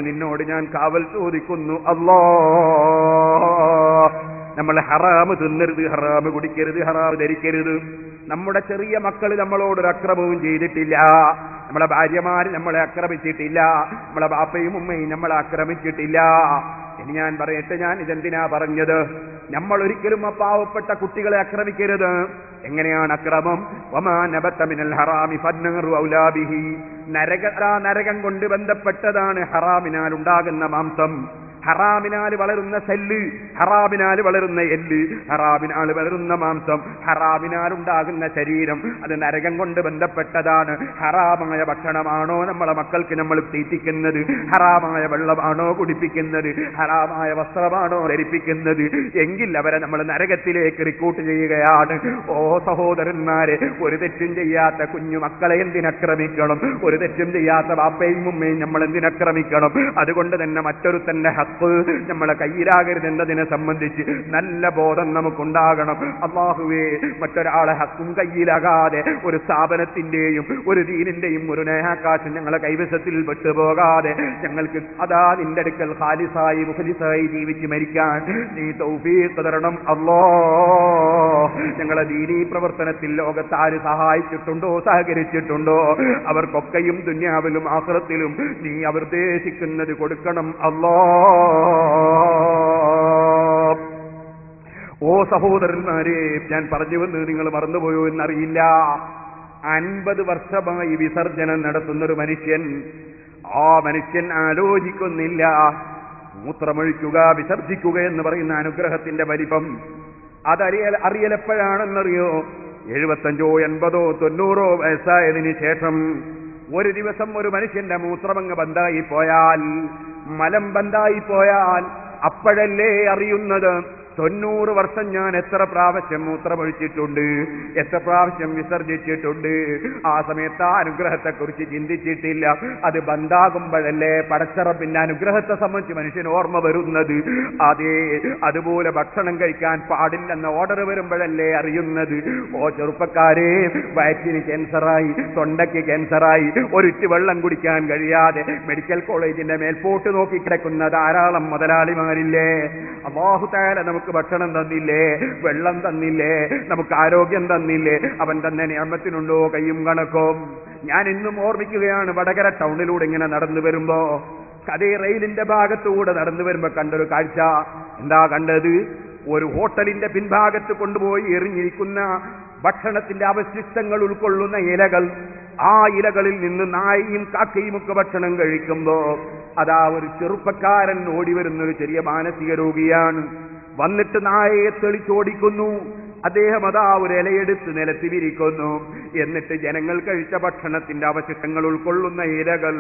നിന്നോട് ഞാൻ കാവൽ ചോദിക്കുന്നു അല്ലാ. നമ്മൾ ഹറാമ് തിന്നരുത്, ഹറാമ് കുടിക്കരുത്, ഹറാമ് ധരിക്കരുത്. നമ്മുടെ ചെറിയ മക്കൾ നമ്മളോടൊരു അക്രമവും ചെയ്തിട്ടില്ല, നമ്മളെ ഭാര്യമാര് നമ്മളെ ആക്രമിച്ചിട്ടില്ല, നമ്മളെ ബാപ്പയും ഉമ്മയും നമ്മളെ ആക്രമിച്ചിട്ടില്ല. ഇനി ഞാൻ പറയട്ടെ, ഞാൻ ഇതെന്തിനാ പറഞ്ഞത്? നമ്മൾ ഒരിക്കലും ആ പാവപ്പെട്ട കുട്ടികളെ ആക്രമിക്കരുത്. എങ്ങനെയാണ് അക്രമം? വമാ നബത മിനൽ ഹറാമി ഫന്നറു ഔലാ ബിഹി. നരകം കൊണ്ട് ബന്ധപ്പെട്ടതാണ് ഹറാമിനാൽ ഉണ്ടാകുന്ന മാംസം, ഹറാമിനാൽ വളരുന്ന സെല്ല്, ഹറാമിനാൽ വളരുന്ന എല്ല്, ഹറാമിനാൽ വളരുന്ന മാംസം, ഹറാമിനാൽ ഉണ്ടാകുന്ന ശരീരം, അത് നരകം കൊണ്ട് ബന്ധപ്പെട്ടതാണ്. ഹറാമായ ഭക്ഷണമാണോ നമ്മളെ മക്കൾക്ക് നമ്മൾ തീറ്റിക്കുന്നത്? ഹറാമായ വെള്ളമാണോ കുടിപ്പിക്കുന്നത്? ഹറാമായ വസ്ത്രമാണോ ധരിപ്പിക്കുന്നത്? എങ്കിൽ അവരെ നമ്മൾ നരകത്തിലേക്ക് റിക്രൂട്ട് ചെയ്യുകയാണ്. ഓ സഹോദരന്മാരെ, ഒരു തെറ്റും ചെയ്യാത്ത കുഞ്ഞു മക്കളെ എന്തിനക്രമിക്കണം? ഒരു തെറ്റും ചെയ്യാത്ത ബാപ്പയും ഉമ്മയും നമ്മൾ എന്തിനക്രമിക്കണം? അതുകൊണ്ട് തന്നെ മറ്റൊരു തന്നെ നമ്മളെ കയ്യിലാകരുത് എന്നതിനെ സംബന്ധിച്ച് നല്ല ബോധം നമുക്കുണ്ടാകണം. അല്ലാഹുവേ, മറ്റൊരാളെ ഹക്കും കയ്യിലാകാതെ ഒരു സ്ഥാപനത്തിന്റെയും ഒരു ദീനിന്റെയും ഒരു നേഹാകാശം ഞങ്ങളെ കൈവശത്തിൽ വിട്ടുപോകാതെ ഞങ്ങൾക്ക് അതാ നിന്റെ അടുക്കൽ ഖാലിസായി മുഖലിസായി ജീവിച്ച് മരിക്കാൻ നീ തൗഫീഖ് തരണം അല്ലാഹ്. ഞങ്ങളെ ദീനീ പ്രവർത്തനത്തിൽ ലോകത്ത് ആര് സഹായിച്ചിട്ടുണ്ടോ, സഹകരിച്ചിട്ടുണ്ടോ, അവർക്കൊക്കെയും ദുനിയാവിലും ആഖിറത്തിലും നീ അവർ ഉദ്ദേശിക്കുന്നത് കൊടുക്കണം അല്ലാഹ്. ഓ സഹോദരന്മാരെ, ഞാൻ പറഞ്ഞു വന്ന് നിങ്ങൾ മറന്നുപോയോ എന്നറിയില്ല. 50 വർഷമായി വിസർജനം നടത്തുന്നൊരു മനുഷ്യൻ, ആ മനുഷ്യൻ ആലോചിക്കുന്നില്ല മൂത്രമൊഴിക്കുക, വിസർജിക്കുക എന്ന് പറയുന്ന അനുഗ്രഹത്തിന്റെ വലിപ്പം. അറിയലെപ്പോഴാണെന്നറിയോ? 75, 80, 90 വയസ്സായതിനു ശേഷം. ഒരു ദിവസം ഒരു മനുഷ്യന്റെ മൂത്രമങ്ങ് ബന്ധായി പോയാൽ, മലം ബന്ധായി പോയാൽ അപ്പോഴല്ലേ അറിയുന്നത് 90 വർഷം ഞാൻ എത്ര പ്രാവശ്യം മൂത്രമൊഴിച്ചിട്ടുണ്ട്, എത്ര പ്രാവശ്യം വിസർജിച്ചിട്ടുണ്ട്. ആ സമയത്ത് ആ അനുഗ്രഹത്തെക്കുറിച്ച് ചിന്തിച്ചിട്ടില്ല. അത് ബന്ധാകുമ്പോഴല്ലേ പടച്ചറപ്പിന്റെ അനുഗ്രഹത്തെ സംബന്ധിച്ച് മനുഷ്യന് ഓർമ്മ വരുന്നത്. അതേ അതുപോലെ ഭക്ഷണം കഴിക്കാൻ പാടില്ലെന്ന ഓർഡർ വരുമ്പോഴല്ലേ അറിയുന്നത്. ഓ ചെറുപ്പക്കാരെ, വയറ്റിന് ക്യാൻസറായി, തൊണ്ടയ്ക്ക് ക്യാൻസറായി, ഒരിറ്റ് വെള്ളം കുടിക്കാൻ കഴിയാതെ മെഡിക്കൽ കോളേജിന്റെ മേൽപോട്ട് നോക്കി കിടക്കുന്ന ധാരാളം മുതലാളിമാരില്ലേ. അല്ലാഹു തആല നമുക്ക് ഭക്ഷണം തന്നില്ലേ, വെള്ളം തന്നില്ലേ, നമുക്ക് ആരോഗ്യം തന്നില്ലേ? അവൻ തന്നെ നിഅമത്തിനുണ്ടോ കയ്യും കണക്കും? ഞാൻ ഇന്നും ഓർമ്മിക്കുകയാണ്, വടകര ടൗണിലൂടെ ഇങ്ങനെ നടന്നു വരുമ്പോ, അതേ റെയിലിന്റെ ഭാഗത്തൂടെ നടന്നു വരുമ്പോ കണ്ടൊരു കാഴ്ച. എന്താ കണ്ടത്? ഒരു ഹോട്ടലിന്റെ പിൻഭാഗത്ത് കൊണ്ടുപോയി എറിഞ്ഞിരിക്കുന്ന ഭക്ഷണത്തിന്റെ അവശിഷ്ടങ്ങൾ ഉൾക്കൊള്ളുന്ന ഇലകൾ. ആ ഇലകളിൽ നിന്ന് നായയും കാക്കയും ഒക്കെ ഭക്ഷണം കഴിക്കുമ്പോ അതാ ഒരു ചെറുപ്പക്കാരൻ ഓടി വരുന്നൊരു ചെറിയ മാനസിക രോഗിയാണ്. വന്നിട്ട് നായയെ തെളിച്ചോടിക്കുന്നു. അദ്ദേഹം അതാ ഒരു ഇലയെടുത്ത് നിലത്ത് വിരിക്കുന്നു. എന്നിട്ട് ജനങ്ങൾ കഴിച്ച ഭക്ഷണത്തിന്റെ അവശിഷ്ടങ്ങൾ ഉൾക്കൊള്ളുന്ന ഇലകൾ,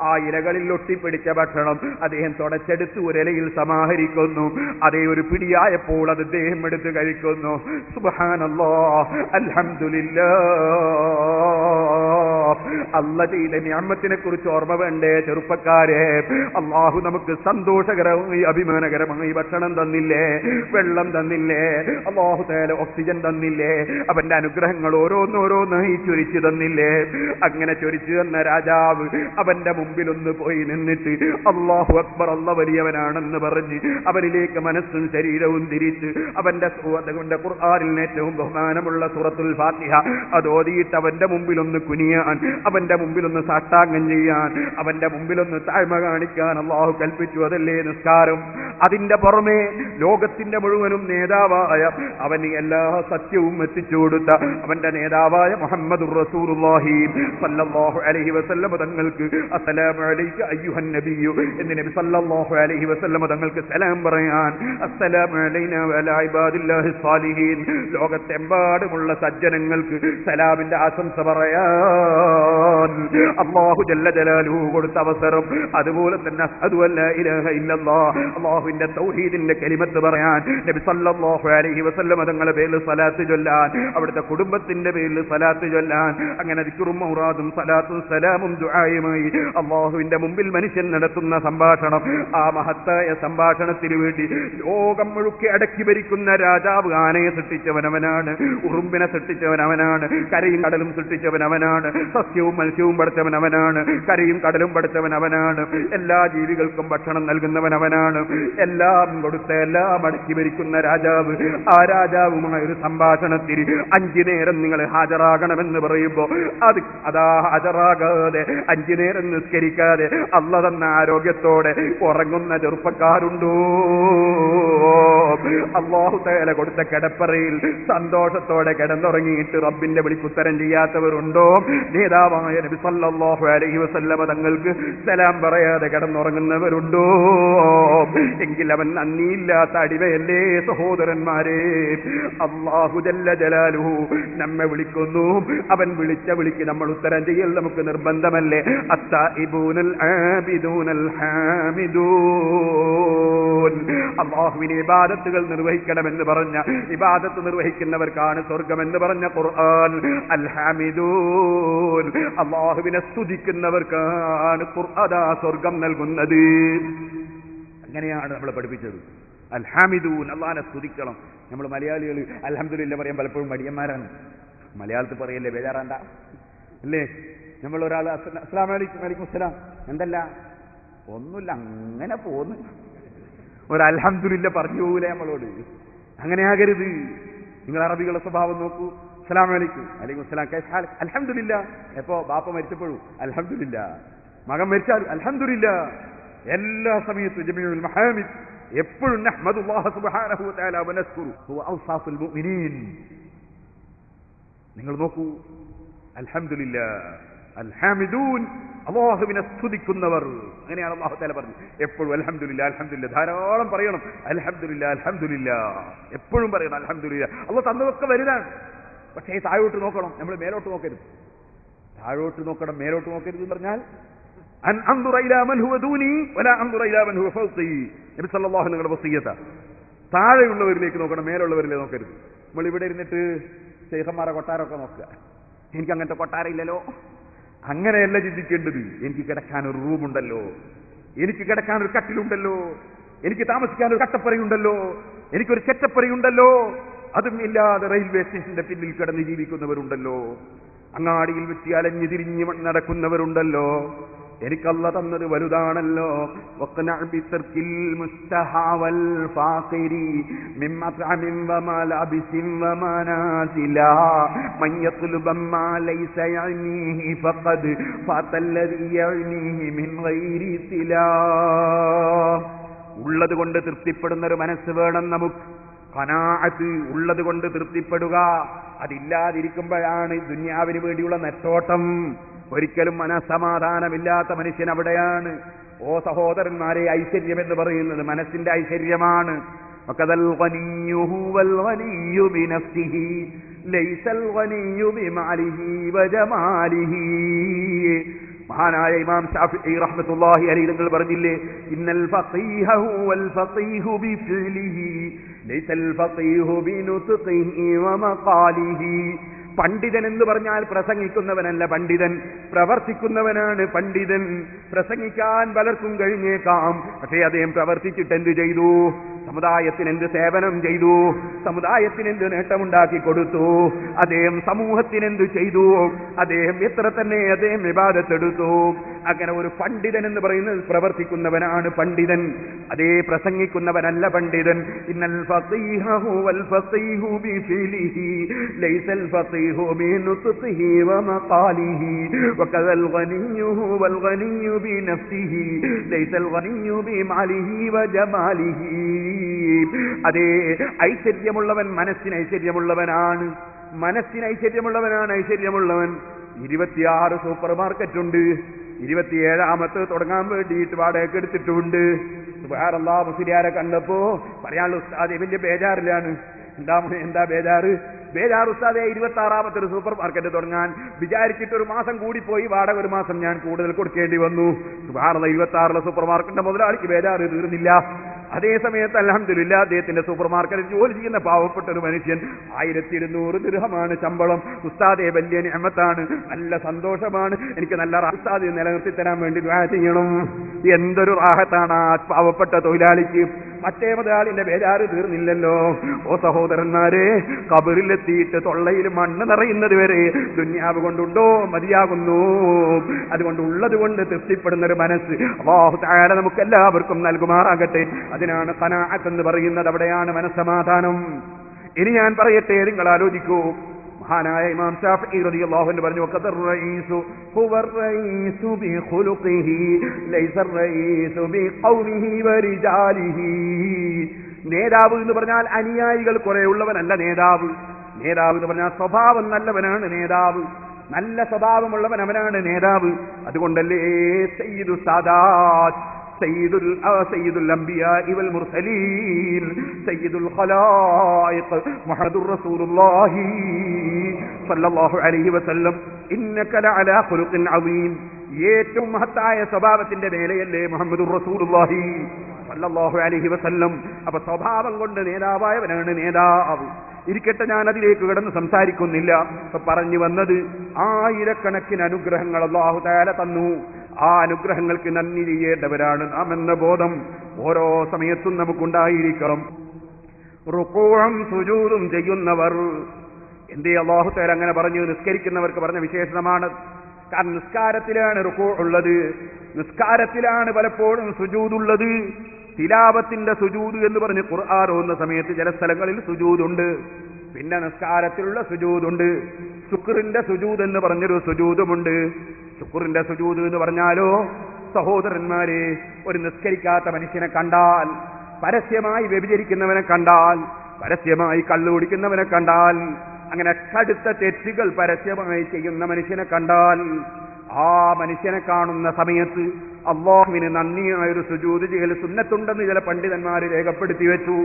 ആ ഇലകളിൽ ഒട്ടിപ്പിടിച്ച ഭക്ഷണം അദ്ദേഹം തുടച്ചെടുത്ത് ഒരു ഇലയിൽ സമാഹരിക്കുന്നു. അതേ ഒരു പിടിയായപ്പോൾ അത് അദ്ദേഹം എടുത്ത് കഴിക്കുന്നു. സുബ്ഹാനല്ലാഹ്, അൽഹംദുലില്ലാഹ്. അല്ലാഹ് ചെയ്ത നിഅമത്തിനെ കുറിച്ച് ഓർമ്മ വേണ്ടേ ചെറുപ്പക്കാരെ? അല്ലാഹു നമുക്ക് സന്തോഷകരമായി അഭിമാനകരമായി ഭക്ഷണം തന്നില്ലേ, വെള്ളം തന്നില്ലേ, അല്ലാഹു തആല ഓക്സിജൻ തന്നില്ലേ, അവന്റെ അനുഗ്രഹങ്ങൾ ഓരോന്നോരോന്നായി ചൊരിച്ചു തന്നില്ലേ? അങ്ങനെ ചൊരിച്ചു തന്ന രാജാവ് അവന്റെ മുമ്പിൽ ഒന്ന് പോയി നിന്നിട്ട് അല്ലാഹു അക്ബർ, അല്ലാഹ് വലിയവനാണെന്ന് പറഞ്ഞ് അവനിലേക്ക് മനസ്സും ശരീരവും തിരിച്ച് അവന്റെ ഖുർആനിൽ ഏറ്റവും ബഹുമാനമുള്ള സൂറത്തുൽ ഫാത്തിഹ അത് ഓതിയിട്ട് അവന്റെ മുമ്പിൽ ഒന്ന് കുനിയാൻ, അവന്റെ മുമ്പിൽ ഒന്ന് സാഷ്ടാംഗം ചെയ്യാൻ, അവന്റെ മുമ്പിൽ ഒന്ന് താഴ്മ കാണിക്കാൻ അല്ലാഹു കൽപ്പിച്ചു. അതല്ലേ നിസ്കാരം? അതിന്റെ പുറമെ ലോകത്തിന്റെ മുഴുവനും നേതാവായ അവന് എല്ലാ സത്യവും എത്തിച്ചു കൊടുത്ത അവന്റെ നേതാവായ മുഹമ്മദുർ റസൂലുള്ളാഹി സല്ലല്ലാഹു അലൈഹി വസല്ലം തങ്ങൾക്ക് അസ്സലാമു അലൈക അയ്യുഹൻ നബിയ്യു എന്ന് നബി സല്ലല്ലാഹു അലൈഹി വസല്ലം തങ്ങൾക്ക് സലാം പറയാൻ, അസ്സലാമു അലൈനാ വഅലാ ഇബാദില്ലാഹി സ്വാലിഹീൻ, ലോകത്തെമ്പാടുമുള്ള സജ്ജനങ്ങൾക്ക് സലാമിന്റെ ആശംസ പറയാൻ അല്ലാഹു ജല്ല ജലാലുഹു കൊടുത്ത അവസരം. അതുപോലെ തന്നെ അഷ്ഹദു അല്ലാ ഇലാഹ ഇല്ലല്ലാഹ്, അല്ലാഹു അല്ലാഹുവിന്റെ തൗഹീദിന്റെ കലിമത്ത് പറയാൻ, നബി സല്ലല്ലാഹു അലൈഹി വസല്ലം തങ്ങളുടെ പേരിൽ സ്വലാത്ത് ചൊല്ലാൻ, അവിടുത്തെ കുടുംബത്തിന്റെ പേരിൽ സ്വലാത്ത് ചൊല്ലാൻ, അങ്ങനെ ദിക്റും ഔറാദും സ്വലാത്തും സലാമും ദുആയുമായി അല്ലാഹുവിന്റെ മുമ്പിൽ മനുഷ്യൻ നടത്തുന്ന സംഭാഷണം, ആ മഹത്തായ സംഭാഷണത്തിന് വേണ്ടി ലോകം മുഴുക്കെ അടക്കി ഭരിക്കുന്ന രാജാവ് ആനയെ സൃഷ്ടിച്ചവനവനാണ്, ഉറുമ്പിനെ സൃഷ്ടിച്ചവനവനാണ്, കരയും കടലും സൃഷ്ടിച്ചവനവനാണ്, സസ്യവും മത്സ്യവും പഠിച്ചവനവനാണ്, കരയും കടലും പഠിച്ചവനവനാണ്, എല്ലാ ജീവികൾക്കും ഭക്ഷണം നൽകുന്നവനവനാണ്, എല്ലാം കൊടുത്ത എല്ലാം അടക്കി ഭരിക്കുന്ന രാജാവ്. ആ രാജാവുമായ ഒരു സംഭാഷണത്തിന് 5 നേരം നിങ്ങൾ ഹാജരാകണമെന്ന് പറയുമ്പോൾ അതാ ഹാജരാകാതെ 5 നേരം നിസ്കരിക്കാതെ അള്ള തന്ന ആരോഗ്യത്തോടെ ഉറങ്ങുന്ന ചെറുപ്പക്കാരുണ്ടോ? അല്ലാഹു തആല കൊടുത്ത കിടപ്പറയിൽ സന്തോഷത്തോടെ കിടന്നുറങ്ങിയിട്ട് റബ്ബിന്റെ വിളിക്കുത്തരം ചെയ്യാത്തവരുണ്ടോ? നേതാവായ നബി സല്ലല്ലാഹു അലൈഹി വസല്ലമ തങ്ങൾക്ക് സലാം പറയാതെ കിടന്നുറങ്ങുന്നവരുണ്ടോ? എങ്കിൽ അവൻ നന്ദിയില്ലാത്ത അടിമയല്ലേ സഹോദരന്മാരെ? അല്ലാഹു ജല്ല ജലാലുഹു നമ്മെ വിളിക്കുന്നു. അവൻ വിളിച്ച വിളിക്ക് നമ്മൾ ഉത്തരം ചെയ്യൽ നമുക്ക് നിർബന്ധമല്ലേ? അത്താഇബൂനൽ ആബിദൂനൽ ഹാമിദൂൻ. അല്ലാഹുവിനെ ഇബാദത്തുകൾ നിർവഹിക്കണമെന്ന് പറഞ്ഞ, ഇബാദത്ത് നിർവഹിക്കുന്നവർക്കാണ് സ്വർഗമെന്ന് പറഞ്ഞ ഖുർആൻ. അൽ ഹാമിദൂൻ, അല്ലാഹുവിനെ സ്തുതിക്കുന്നവർക്കാണ് ഖുർആൻ സ്വർഗം നൽകുന്നത്. അങ്ങനെയാണ് നമ്മൾ പഠിപ്പിച്ചത്. അൽ ഹാമിദൂൻ, അല്ലാഹുവിനെ സ്തുതിക്കണം. നമ്മൾ മലയാളികൾ അൽഹംദുലില്ലാഹ് പറയാൻ പലപ്പോഴും മടിയന്മാരാണ്. മലയാളത്തിൽ പറയല്ലേ, ബേജാറാണ്ട അല്ലേ? നമ്മൾ ഒരാൾ അസ്സലാമു അലൈക്കും, വലൈക്കും അസ്സലാം, എന്തല്ല ഒന്നുമില്ല അങ്ങനെ പോന്ന്, ഒരു അൽഹംദുലില്ലാഹ് പറഞ്ഞു പോകൂലേ നമ്മളോട്? അങ്ങനെ ആകരുത്. നിങ്ങൾ അറബികളുടെ സ്വഭാവം നോക്കൂ. അസ്സലാമു അലൈക്കും, വലൈക്കും അസ്സലാം, അൽഹംദുലില്ലാഹ്. എപ്പോ ബാപ്പ മരിച്ചപ്പോഴും അൽഹംദുലില്ലാഹ്, മകൻ മരിച്ചാലും അൽഹംദുലില്ലാഹ്. എല്ലാ സമയത്തും ജമീഉൽ മഹാമിദ് എപ്പോഴും നഹ്മദുല്ലാഹ സുബ്ഹാനഹു വ തആല വ നസ്കുറു ഹുവ ഔസാഫുൽ മുഅ്മിനീൻ. നിങ്ങൾ നോക്കൂ, അൽഹംദുലില്ലാഹ്, അൽ ഹാമിദൂൻ, അല്ലാഹുവിനെ സ്തുതിക്കുന്നവർ. അങ്ങനെയാണ് അല്ലാഹു തആല പറഞ്ഞത്. എപ്പോഴും അൽഹംദുലില്ലാഹ് അൽഹംദുലില്ലാഹ് ധാരാളം പറയണം. അൽഹംദുലില്ലാഹ് അൽഹംദുലില്ലാഹ് എപ്പോഴും പറയണം. അൽഹംദുലില്ലാഹ് അല്ലാഹു തന്നതൊക്കെ വലുതാണ്. പക്ഷേ താഴോട്ട് നോക്കണം, നമ്മൾ മേലോട്ട് നോക്കരുത്. താഴോട്ട് നോക്കണം, മേലോട്ട് നോക്കരുത് എന്ന് പറഞ്ഞാൽ അൻ അൻദുറ ഇലാ മൻ ഹുവ ദൂനി വലാ അൻദുറ ഇലാ മൻ ഹുവ ഫൗഖി. നബി സല്ലല്ലാഹു അലൈഹി വസല്ലം വസിയ്യത. താഴെയുള്ളവരിലേക്ക് നോക്കണം, മേലുള്ളവരിലേക്ക് നോക്കരുത്. നമ്മൾ ഇവിടെ ഇരുന്നിട്ട് ശൈഖന്മാരെ കൊട്ടാരമൊക്കെ നോക്കുക. എനിക്ക് അങ്ങനത്തെ കൊട്ടാരം ഇല്ലല്ലോ, അങ്ങനെയല്ല ചിന്തിക്കേണ്ടത്. എനിക്ക് കിടക്കാൻ ഒരു റൂമുണ്ടല്ലോ, എനിക്ക് കിടക്കാൻ ഒരു കട്ടിലുണ്ടല്ലോ, എനിക്ക് താമസിക്കാൻ ഒരു കട്ടപ്പറയുണ്ടല്ലോ, എനിക്കൊരു ചെറ്റപ്പറയുണ്ടല്ലോ. അതും ഇല്ലാതെ റെയിൽവേ സ്റ്റേഷന്റെ പിന്നിൽ കിടന്ന് ജീവിക്കുന്നവരുണ്ടല്ലോ, അങ്ങാടിയിൽ വെച്ച് അലഞ്ഞു തിരിഞ്ഞ് നടക്കുന്നവരുണ്ടല്ലോ. എനിക്കല്ല തന്നത് വലുതാണല്ലോ. ഉള്ളത് കൊണ്ട് തൃപ്തിപ്പെടുന്ന ഒരു മനസ്സ് വേണം നമുക്ക്. ഖനാഅത്ത്, ഉള്ളത് കൊണ്ട് തൃപ്തിപ്പെടുക. അതില്ലാതിരിക്കുമ്പോഴാണ് ദുനിയാവിന് വേണ്ടിയുള്ള നെട്ടോട്ടം. ഒരിക്കലും മനസ്സമാധാനമില്ലാത്ത മനുഷ്യൻ അവിടെയാണ്. ഓ സഹോദരന്മാരെ, ഐശ്വര്യം എന്ന് പറയുന്നത് മനസ്സിന്റെ ഐശ്വര്യമാണ്. മഹാനായ ഇമാം ശാഫിഈ റഹ്മത്തുള്ളാഹി അലൈഹി തങ്ങൾ പറഞ്ഞില്ലേ, ഇന്നൽ ഫഖീഹ ഹുവൽ ഫഖീഹു ബിഫിലിഹി ലൈസൽ ഫഖീഹു ബിനുത്ഖിഹി വമഖാലിഹി. പണ്ഡിതൻ എന്ന് പറഞ്ഞാൽ പ്രസംഗിക്കുന്നവനല്ല പണ്ഡിതൻ, പ്രവർത്തിക്കുന്നവനാണ് പണ്ഡിതൻ. പ്രസംഗിക്കാൻ പലർക്കും കഴിഞ്ഞേക്കാം, പക്ഷേ അദ്ദേഹം പ്രവർത്തിച്ചിട്ട് എന്ത് ചെയ്തു? സമുദായത്തിന് എന്ത് സേവനം ചെയ്തു? സമുദായത്തിന് എന്ത് നേട്ടമുണ്ടാക്കി കൊടുത്തു? അദ്ദേഹം സമൂഹത്തിന് എന്ത് ചെയ്തു? അദ്ദേഹം എത്ര തന്നെ അദ്ദേഹം ഇബാദത്തെടുത്തു. അങ്ങനെ ഒരു പണ്ഡിതൻ എന്ന് പറയുന്നത് പ്രവർത്തിക്കുന്നവനാണ് പണ്ഡിതൻ, അതേ പ്രസംഗിക്കുന്നവനല്ല പണ്ഡിതൻ. ഇന്നൽ ഫഖീഹ ഹുവൽ ഫഖീഹു ബിഫിലിഹി ലൈസൽ ഫഖീഹു ബിനുത്ഖിഹി വമഖാലിഹി വകദൽ ഗനിയ്യു ഹുവൽ ഗനിയ്യു ബിനഫ്സിഹി ലൈസൽ ഗനിയ്യു ബിമാലിഹി വജമാലിഹി. അതേ ഐശ്വര്യമുള്ളവൻ മനസ്സിന് ഐശ്വര്യമുള്ളവനാണ്, മനസ്സിന് ഐശ്വര്യമുള്ളവനാണ് ഐശ്വര്യമുള്ളവൻ. 26 സൂപ്പർ മാർക്കറ്റ് ഉണ്ട്, 27ാമത്തെ തുടങ്ങാൻ വേണ്ടിയിട്ട് വാടകയ്ക്ക് എടുത്തിട്ടുണ്ട്. സുബ്ഹാനല്ലാഹ്, മുസ്ലിയാരെ കണ്ടപ്പോ പറയാനുള്ള ഉസ്താദ് വലിയ ബേജാറിലാണ്. എന്താ ബേജാറ്? ഉസ്താദെ 26ാമത്തെ ഒരു സൂപ്പർ മാർക്കറ്റ് തുടങ്ങാൻ വിചാരിച്ചിട്ട് ഒരു മാസം കൂടിപ്പോയി, വാടക ഒരു മാസം ഞാൻ കൂടുതൽ കൊടുക്കേണ്ടി വന്നു. സുബ്ഹാനല്ലാഹ്, 26ലെ സൂപ്പർ മാർക്കറ്റിന്റെ മുതലാളിക്ക് ബേജാറ് തീർന്നില്ല. അതേ സമയത്ത് അൽഹംദുലില്ലാ അദ്ദേഹത്തിന്റെ സൂപ്പർ മാർക്കറ്റിൽ ജോലി ചെയ്യുന്ന പാവപ്പെട്ട ഒരു മനുഷ്യൻ 1200 ദിർഹമാണ് ശമ്പളം. ഉസ്താദേ വലിയ നിഅമത്താണ്, നല്ല സന്തോഷമാണ്, എനിക്ക് നല്ല ഉസ്താദ് നിലനിർത്തി തരാൻ വേണ്ടി ദുആ ചെയ്യണം. എന്തൊരു റാഹത്താണ് ആ പാവപ്പെട്ട തൊഴിലാളിക്ക്. മറ്റേ മുതലാളിന്റെ ബേജാറ് തീർന്നില്ലല്ലോ. ഓ സഹോദരന്മാരെ, ഖബറിലെത്തിയിട്ട് തൊള്ളയിൽ മണ്ണ് നിറയുന്നത് വരെ ദുനിയാവ് കൊണ്ടുണ്ടോ മതിയാകുന്നു. അതുകൊണ്ട് ഉള്ളത് കൊണ്ട് തൃപ്തിപ്പെടുന്ന ഒരു മനസ്സ് അല്ലാഹു തആല നമുക്ക് എല്ലാവർക്കും നൽകുമാറാകട്ടെ. അതിനാണ് ഖനാഅത്ത് എന്ന് പറയുന്നത്. അവിടെയാണ് മനസ്സമാധാനം. ഇനി ഞാൻ പറയട്ടെ, നിങ്ങൾ ആലോചിക്കൂ. മഹാനായ ഇമാം ശാഫിഈ റളിയല്ലാഹു അൻഹു പറഞ്ഞു, വഖദർ റഈസു ഹുവർ റഈസു ബിഖുലുഖിഹി ലൈസ റഈസു ബിഖൗലിഹി വരിജാലിഹി. നേതാവ് എന്ന് പറഞ്ഞാൽ അനുയായികൾ കുറെ ഉള്ളവനല്ല നേതാവ്. നേതാവ് എന്ന് പറഞ്ഞാൽ സ്വഭാവം നല്ലവനാണ് നേതാവ്. നല്ല സ്വഭാവമുള്ളവൻ അവനാണ് നേതാവ്. അതുകൊണ്ടല്ലേ സയ്യിദു സാദാത്ത്, സയ്യിദുൽ അംബിയാഇ വൽ മുർസലീൻ, സയ്യിദുൽ ഖലായിഖ് മുഹമ്മദുർ റസൂലുള്ളാഹി സ്വല്ലല്ലാഹു അലൈഹി വസല്ലം ഇന്നക ലഅലാ ഖുലുഖിൻ അദീം. ഏറ്റവും മഹത്തായ സ്വഭാവത്തിന്റെ മേലെയല്ലേ മുഹമ്മദുർ റസൂലുള്ളാഹി സ്വല്ലല്ലാഹു അലൈഹി വസല്ലം. അപ്പൊ സ്വഭാവം കൊണ്ട് നേതാവായവനാണ് നേതാവ്. ഇരിക്കട്ടെ, ഞാൻ അതിലേക്ക് കിടന്ന് സംസാരിക്കുന്നില്ല. ഇപ്പൊ പറഞ്ഞു വന്നത്, ആയിരക്കണക്കിന് അനുഗ്രഹങ്ങൾ അല്ലാഹു തആല തന്നു. ആ അനുഗ്രഹങ്ങൾക്ക് നന്ദി ചെയ്യേണ്ടവരാണ് നാം എന്ന ബോധം ഓരോ സമയത്തും നമുക്കുണ്ടായിരിക്കണം. റുകൂഉം സുജൂദും ചെയ്യുന്നവർ, എന്തേ അല്ലാഹു തആല അങ്ങനെ പറഞ്ഞു? നിസ്കരിക്കുന്നവർക്ക് പറഞ്ഞ വിശേഷണമാണ്. കാരണം നിസ്കാരത്തിലാണ് റുകൂഉ ഉള്ളത്, നിസ്കാരത്തിലാണ് പലപ്പോഴും സുജൂദുള്ളത്. തിലാവത്തിന്റെ സുജൂദ് എന്ന് പറഞ്ഞ് ഖുർആൻ ഓതുന്ന സമയത്ത് ചില സ്ഥലങ്ങളിൽ സുജൂദുണ്ട്. പിന്നെ നിസ്കാരത്തിലുള്ള സുജൂദുണ്ട്. ശുക്റിന്റെ സുജൂദ് എന്ന് പറഞ്ഞൊരു സുജൂദുമുണ്ട്. ശുക്റിന്റെ സുജൂദ് എന്ന് പറഞ്ഞാലോ, സഹോദരന്മാരെ, ഒരു നിസ്കരിക്കാത്ത മനുഷ്യനെ കണ്ടാൽ, പരസ്യമായി വ്യഭിചരിക്കുന്നവനെ കണ്ടാൽ, പരസ്യമായി കള്ളു കുടിക്കുന്നവനെ കണ്ടാൽ, അങ്ങനെ കടുത്ത തെറ്റുകൾ പരസ്യമായി ചെയ്യുന്ന മനുഷ്യനെ കണ്ടാൽ, ആ മനുഷ്യനെ കാണുന്ന സമയത്ത് അല്ലാഹുവിന് നന്ദിയായൊരു സുജൂദ് ചെയ്യൽ സുന്നത്തുണ്ടെന്ന് ചില പണ്ഡിതന്മാര് രേഖപ്പെടുത്തി വെച്ചു.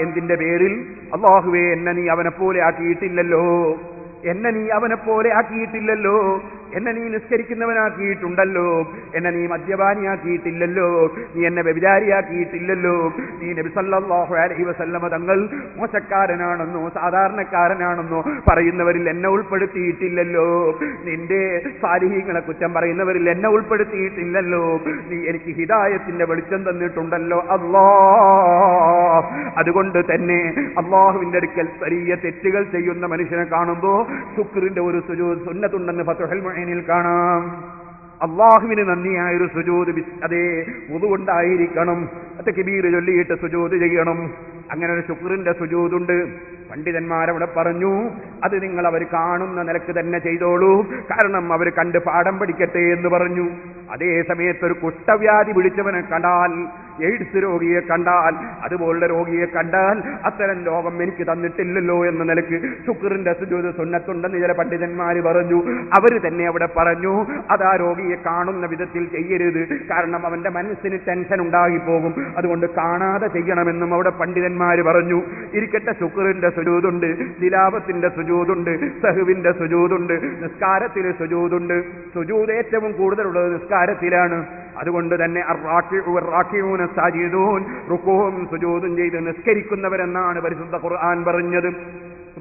എന്തിന്റെ പേരിൽ? അല്ലാഹുവേ, എന്നെ നീ അവനെ പോലെ ആക്കിയിട്ടില്ലല്ലോ, എന്നെ നീ അവനെ പോലെ ആക്കിയിട്ടില്ലല്ലോ, എന്നെ നീ നിസ്കരിക്കുന്നവനാക്കിയിട്ടുണ്ടല്ലോ, എന്നെ നീ മദ്യപാനിയാക്കിയിട്ടില്ലല്ലോ, നീ എന്നെ വ്യഭിചാരിയാക്കിയിട്ടില്ലല്ലോ, നീ നബി സല്ലല്ലാഹു അലൈഹി വസല്ലമ തങ്ങൾ മോശക്കാരനാണെന്നോ സാധാരണക്കാരനാണെന്നോ പറയുന്നവരിൽ എന്നെ ഉൾപ്പെടുത്തിയിട്ടില്ലല്ലോ, നിന്റെ സാലിഹീങ്ങളെ കുറ്റം പറയുന്നവരിൽ എന്നെ ഉൾപ്പെടുത്തിയിട്ടില്ലല്ലോ, നീ എനിക്ക് ഹിദായത്തിന്റെ വെളിച്ചം തന്നിട്ടുണ്ടല്ലോ അല്ലാഹ്. അതുകൊണ്ട് തന്നെ അല്ലാഹുവിന്റെ അടുക്കൽ വലിയ തെറ്റുകൾ ചെയ്യുന്ന മനുഷ്യനെ കാണുമ്പോ ശുക്റിന്റെ ഒരു സുജൂദ് സുന്നത്തുണ്ടെന്ന് ഫത്ഹുൽ മുഈനിൽ കാണാം. അല്ലാഹുവിന് നന്ദിയായൊരു സുജൂദ് അതേ വുദു ഉണ്ടായിരിക്കണം. തക്ബീർ ചൊല്ലിയിട്ട് സുജൂദ് ചെയ്യണം. അങ്ങനെ ഒരു ശുക്റിന്റെ സുജൂദുണ്ട്. പണ്ഡിതന്മാരവിടെ പറഞ്ഞു, അത് നിങ്ങൾ അവർ കാണുന്ന നിലക്ക് തന്നെ ചെയ്തോളൂ, കാരണം അവർ കണ്ട് പാഠം പഠിക്കട്ടെ എന്ന് പറഞ്ഞു. അതേ സമയത്ത് ഒരു കുഷ്ഠവ്യാധി പിടിച്ചവനെ കണ്ടാൽ, എയ്ഡ്സ് രോഗിയെ കണ്ടാൽ, അതുപോലുള്ള രോഗിയെ കണ്ടാൽ, അത്തരം രോഗം എനിക്ക് തന്നിട്ടില്ലല്ലോ എന്ന നിലക്ക് ശുക്റിന്റെ സുജൂദ് സുന്നത്തുണ്ടെന്ന് ചില പണ്ഡിതന്മാര് പറഞ്ഞു. അവര് തന്നെ അവിടെ പറഞ്ഞു, അത് ആ രോഗിയെ കാണുന്ന വിധത്തിൽ ചെയ്യരുത്, കാരണം അവന്റെ മനസ്സിന് ടെൻഷൻ ഉണ്ടാകിപ്പോകും, അതുകൊണ്ട് കാണാതെ ചെയ്യണമെന്നും അവിടെ പണ്ഡിതന്മാര് പറഞ്ഞു. ഇരിക്കട്ടെ, ശുക്റിന്റെ സുജൂദുണ്ട്, തിലാവത്തിന്റെ സുജൂദുണ്ട്, സഹ്വിന്റെ സുജൂദുണ്ട്, നിസ്കാരത്തിലെ സുജൂദുണ്ട്. സുജൂദ് ഏറ്റവും കൂടുതലുള്ളത് നിസ്കാരത്തിലാണ്. അതുകൊണ്ട് തന്നെ റുകൂഉം സുജൂദും ചെയ്ത് നിസ്കരിക്കുന്നവരെന്നാണ് പരിശുദ്ധ ഖുർആൻ പറഞ്ഞത്.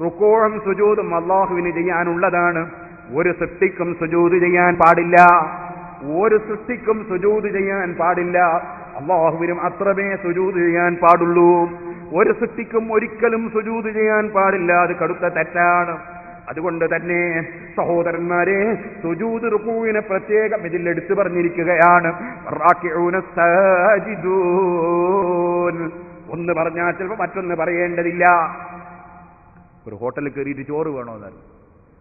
റുകൂഉം സുജൂദും അല്ലാഹുവിന് ചെയ്യാനുള്ളതാണ്. ഒരു സൃഷ്ടിക്കും സുജൂദ് ചെയ്യാൻ പാടില്ല, ഒരു സൃഷ്ടിക്കും സുജൂദ് ചെയ്യാൻ പാടില്ല. അല്ലാഹുവിനും അത്രമേ സുജൂദ് ചെയ്യാൻ പാടുള്ളൂ. ഒരു സൃഷ്ടിക്കും ഒരിക്കലും സുജൂദ് ചെയ്യാൻ പാടില്ല, അത് കടുത്ത തെറ്റാണ്. അതുകൊണ്ട് തന്നെ സഹോദരന്മാരെ, സുജൂദ് റുകൂഇനെ പ്രത്യേകം ഇതിൽ എടുത്തു പറഞ്ഞിരിക്കുകയാണ്. ഒന്ന് പറഞ്ഞാൽ ചിലപ്പോൾ മറ്റൊന്ന് പറയേണ്ടതില്ല. ഒരു ഹോട്ടലിൽ കയറിയിട്ട് ചോറ് വേണമെന്നല്ല,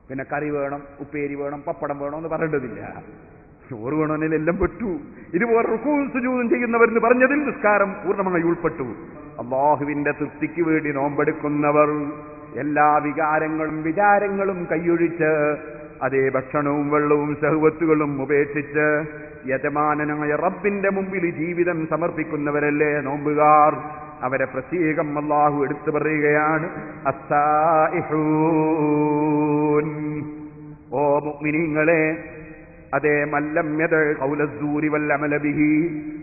പിന്നെ കറി വേണം, ഉപ്പേരി വേണം, പപ്പടം വേണമെന്ന് പറയേണ്ടതില്ല. ചോറ് വേണമെന്നിൽ എല്ലാം പെട്ടു. ഇതുപോലെ റുകൂഉം സുജൂദും ചെയ്യുന്നവരെന്ന് പറഞ്ഞതിൽ നിസ്കാരം പൂർണ്ണമായി ഉൾപ്പെട്ടു. അല്ലാഹുവിന്റെ തൃപ്തിക്ക് വേണ്ടി നോമ്പെടുക്കുന്നവർ എല്ലാ വിചാരങ്ങളും കൈയൊഴിച്ച്, അതേ ഭക്ഷണവും വെള്ളവും ശഹ്വത്തുകളും ഉപേക്ഷിച്ച് യജമാനനായ റബ്ബിന്റെ മുമ്പിൽ ജീവിതം സമർപ്പിക്കുന്നവരല്ലേ നോമ്പുകാർ. അവരെ പ്രത്യേകം അല്ലാഹു എടുത്തു പറയുകയാണ്, അസ്സായിഹൂൻ. ഓ മുഅ്മിനീങ്ങളെ, അതേ മല്ലം യദ ഖൗലസ്സൂരി വൽ അമല ബിഹി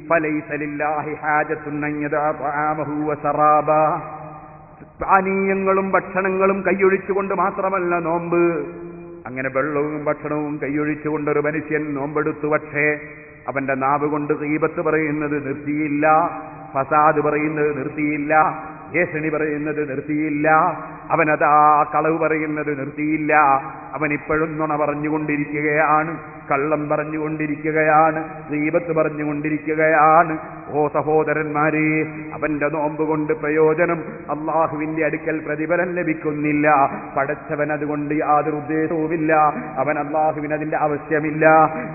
ഫലൈസ ലില്ലാഹി ഹാജത്തുൻ അൻ യദഅ തആമഹു വസറാബ. പാനീയങ്ങളും ഭക്ഷണങ്ങളും കൈയൊഴിച്ചുകൊണ്ട് മാത്രമല്ല നോമ്പ്. അങ്ങനെ വെള്ളവും ഭക്ഷണവും കൈയൊഴിച്ചുകൊണ്ടൊരു മനുഷ്യൻ നോമ്പെടുത്തു. പക്ഷേ അവന്റെ നാവ് കൊണ്ട് ഗീബത്ത് പറയുന്നത് നിർത്തിയില്ല, ഫസാദ് പറയുന്നത് നിർത്തിയില്ല, ഏഷണി പറയുന്നത് നിർത്തിയില്ല, അവനതാ കളവ് പറയുന്നത് നിർത്തിയില്ല. അവൻ ഇപ്പോഴും നുണ പറഞ്ഞുകൊണ്ടിരിക്കുകയാണ്, കള്ളം പറഞ്ഞുകൊണ്ടിരിക്കുകയാണ്, ഗീബത്ത് പറഞ്ഞുകൊണ്ടിരിക്കുകയാണ്. ഓ സഹോദരന്മാരെ, അവന്റെ നോമ്പ് കൊണ്ട് പ്രയോജനം അള്ളാഹുവിന്റെ അടുക്കൽ പ്രതിഫലം ലഭിക്കുന്നില്ല. പടച്ചവൻ അതുകൊണ്ട് യാതൊരു ഉദ്ദേശവുമില്ല, അവൻ അള്ളാഹുവിന് അതിന്റെ ആവശ്യമില്ല.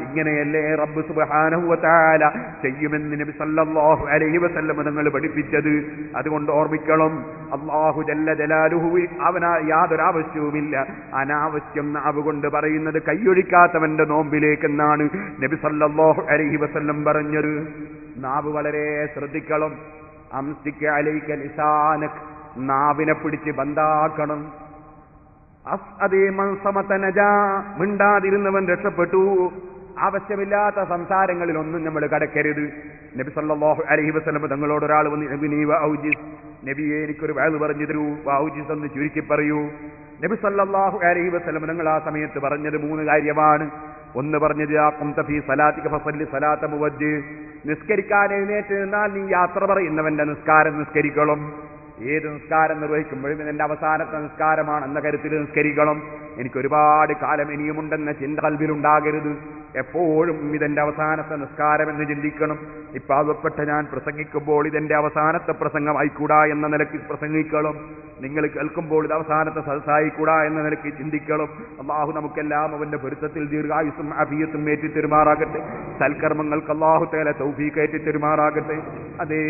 ഇങ്ങനെയല്ലേ റബ്ബ് സുബ്ഹാനഹു വ തആല ചെയ്യുമെന്ന് നബി സല്ലല്ലാഹു അലൈഹി വസല്ലം തങ്ങൾ പഠിപ്പിച്ചത്. അതുകൊണ്ട് ഓർമ്മിക്കണം, അള്ളാഹു ജല്ല ജലാലുഹു അവന് യാതൊരു ആവശ്യവുമില്ല. അനാവശ്യം നാവ് കൊണ്ട് പറയുന്നത് കൈയൊഴിക്കാത്തവന്റെ നോമ്പിലേക്കെന്നാണ് നബി സല്ലല്ലാഹു അലൈഹി വസല്ലം പറഞ്ഞത്. നാവ് വളരെ ശ്രദ്ധിക്കണം. അംസിക അലൈക ലിസാനക്, നാവിനെ പിടിച്ച് ബന്ധാക്കണം. അസ്അദി മൻ സമത നജാ, മിണ്ടാതിരുന്നവൻ രക്ഷപ്പെട്ടു. ആവശ്യമില്ലാത്ത സംസാരങ്ങളിലൊന്നും നമ്മൾ കടക്കരുത്. നബി സല്ലല്ലാഹു അലൈഹി വസല്ലം തങ്ങളോട് ഒരാൾ വന്ന് നബി വഔജിസ്, നബിയെ എനിക്കൊരു വഅദ് പറഞ്ഞു തരൂ, വഔജിസ് എന്ന് ചുരുക്കി പറയൂ. നബി സല്ലല്ലാഹു അലൈഹി വസല്ലം തങ്ങൾ ആ സമയത്ത് പറഞ്ഞത് 3 കാര്യമാണ്. ഒന്ന് പറഞ്ഞത് ഖുംത ഫീ സലാത്തിക ഫസല്ലി സലാത്ത മുവജ്ജി, നിസ്കരിക്കാൻ എഴുന്നേറ്റ് നിന്നാൽ നീ യാത്ര പറയുന്നവന്റെ നിസ്കാരം നിസ്കരിക്കണം. ഏത് നിസ്കാരം നിർവഹിക്കുമ്പോഴും ഇതിന്റെ അവസാനത്തെ നിസ്കാരമാണെന്ന കരുത്തിൽ നിസ്കരിക്കണം. എനിക്കൊരുപാട് കാലം ഇനിയുമുണ്ടെന്ന ചിന്ത കൽബിലുണ്ടാകരുത്. എപ്പോഴും ഇതെന്റെ അവസാനത്തെ നിസ്കാരം എന്ന് ചിന്തിക്കണം. പാവപ്പെട്ട ഞാൻ പ്രസംഗിക്കുമ്പോൾ ഇതെന്റെ അവസാനത്തെ പ്രസംഗമായിക്കൂടാ എന്ന നിലയ്ക്ക് പ്രസംഗിക്കണം. നിങ്ങൾ കേൾക്കുമ്പോൾ ഇത് അവസാനത്തെ സദസ്സായിക്കൂടാ എന്ന നിലയ്ക്ക് ചിന്തിക്കണം. അള്ളാഹു നമുക്കെല്ലാം അവന്റെ പൊരുത്തത്തിൽ ദീർഘായുസ്സും അഫിയത്തും ഏറ്റിത്തെരുമാറാകട്ടെ. സൽക്കർമ്മങ്ങൾക്ക് അള്ളാഹു തആല തൗഫീഖ് ഏറ്റിത്തെരുമാറാകട്ടെ. അതേ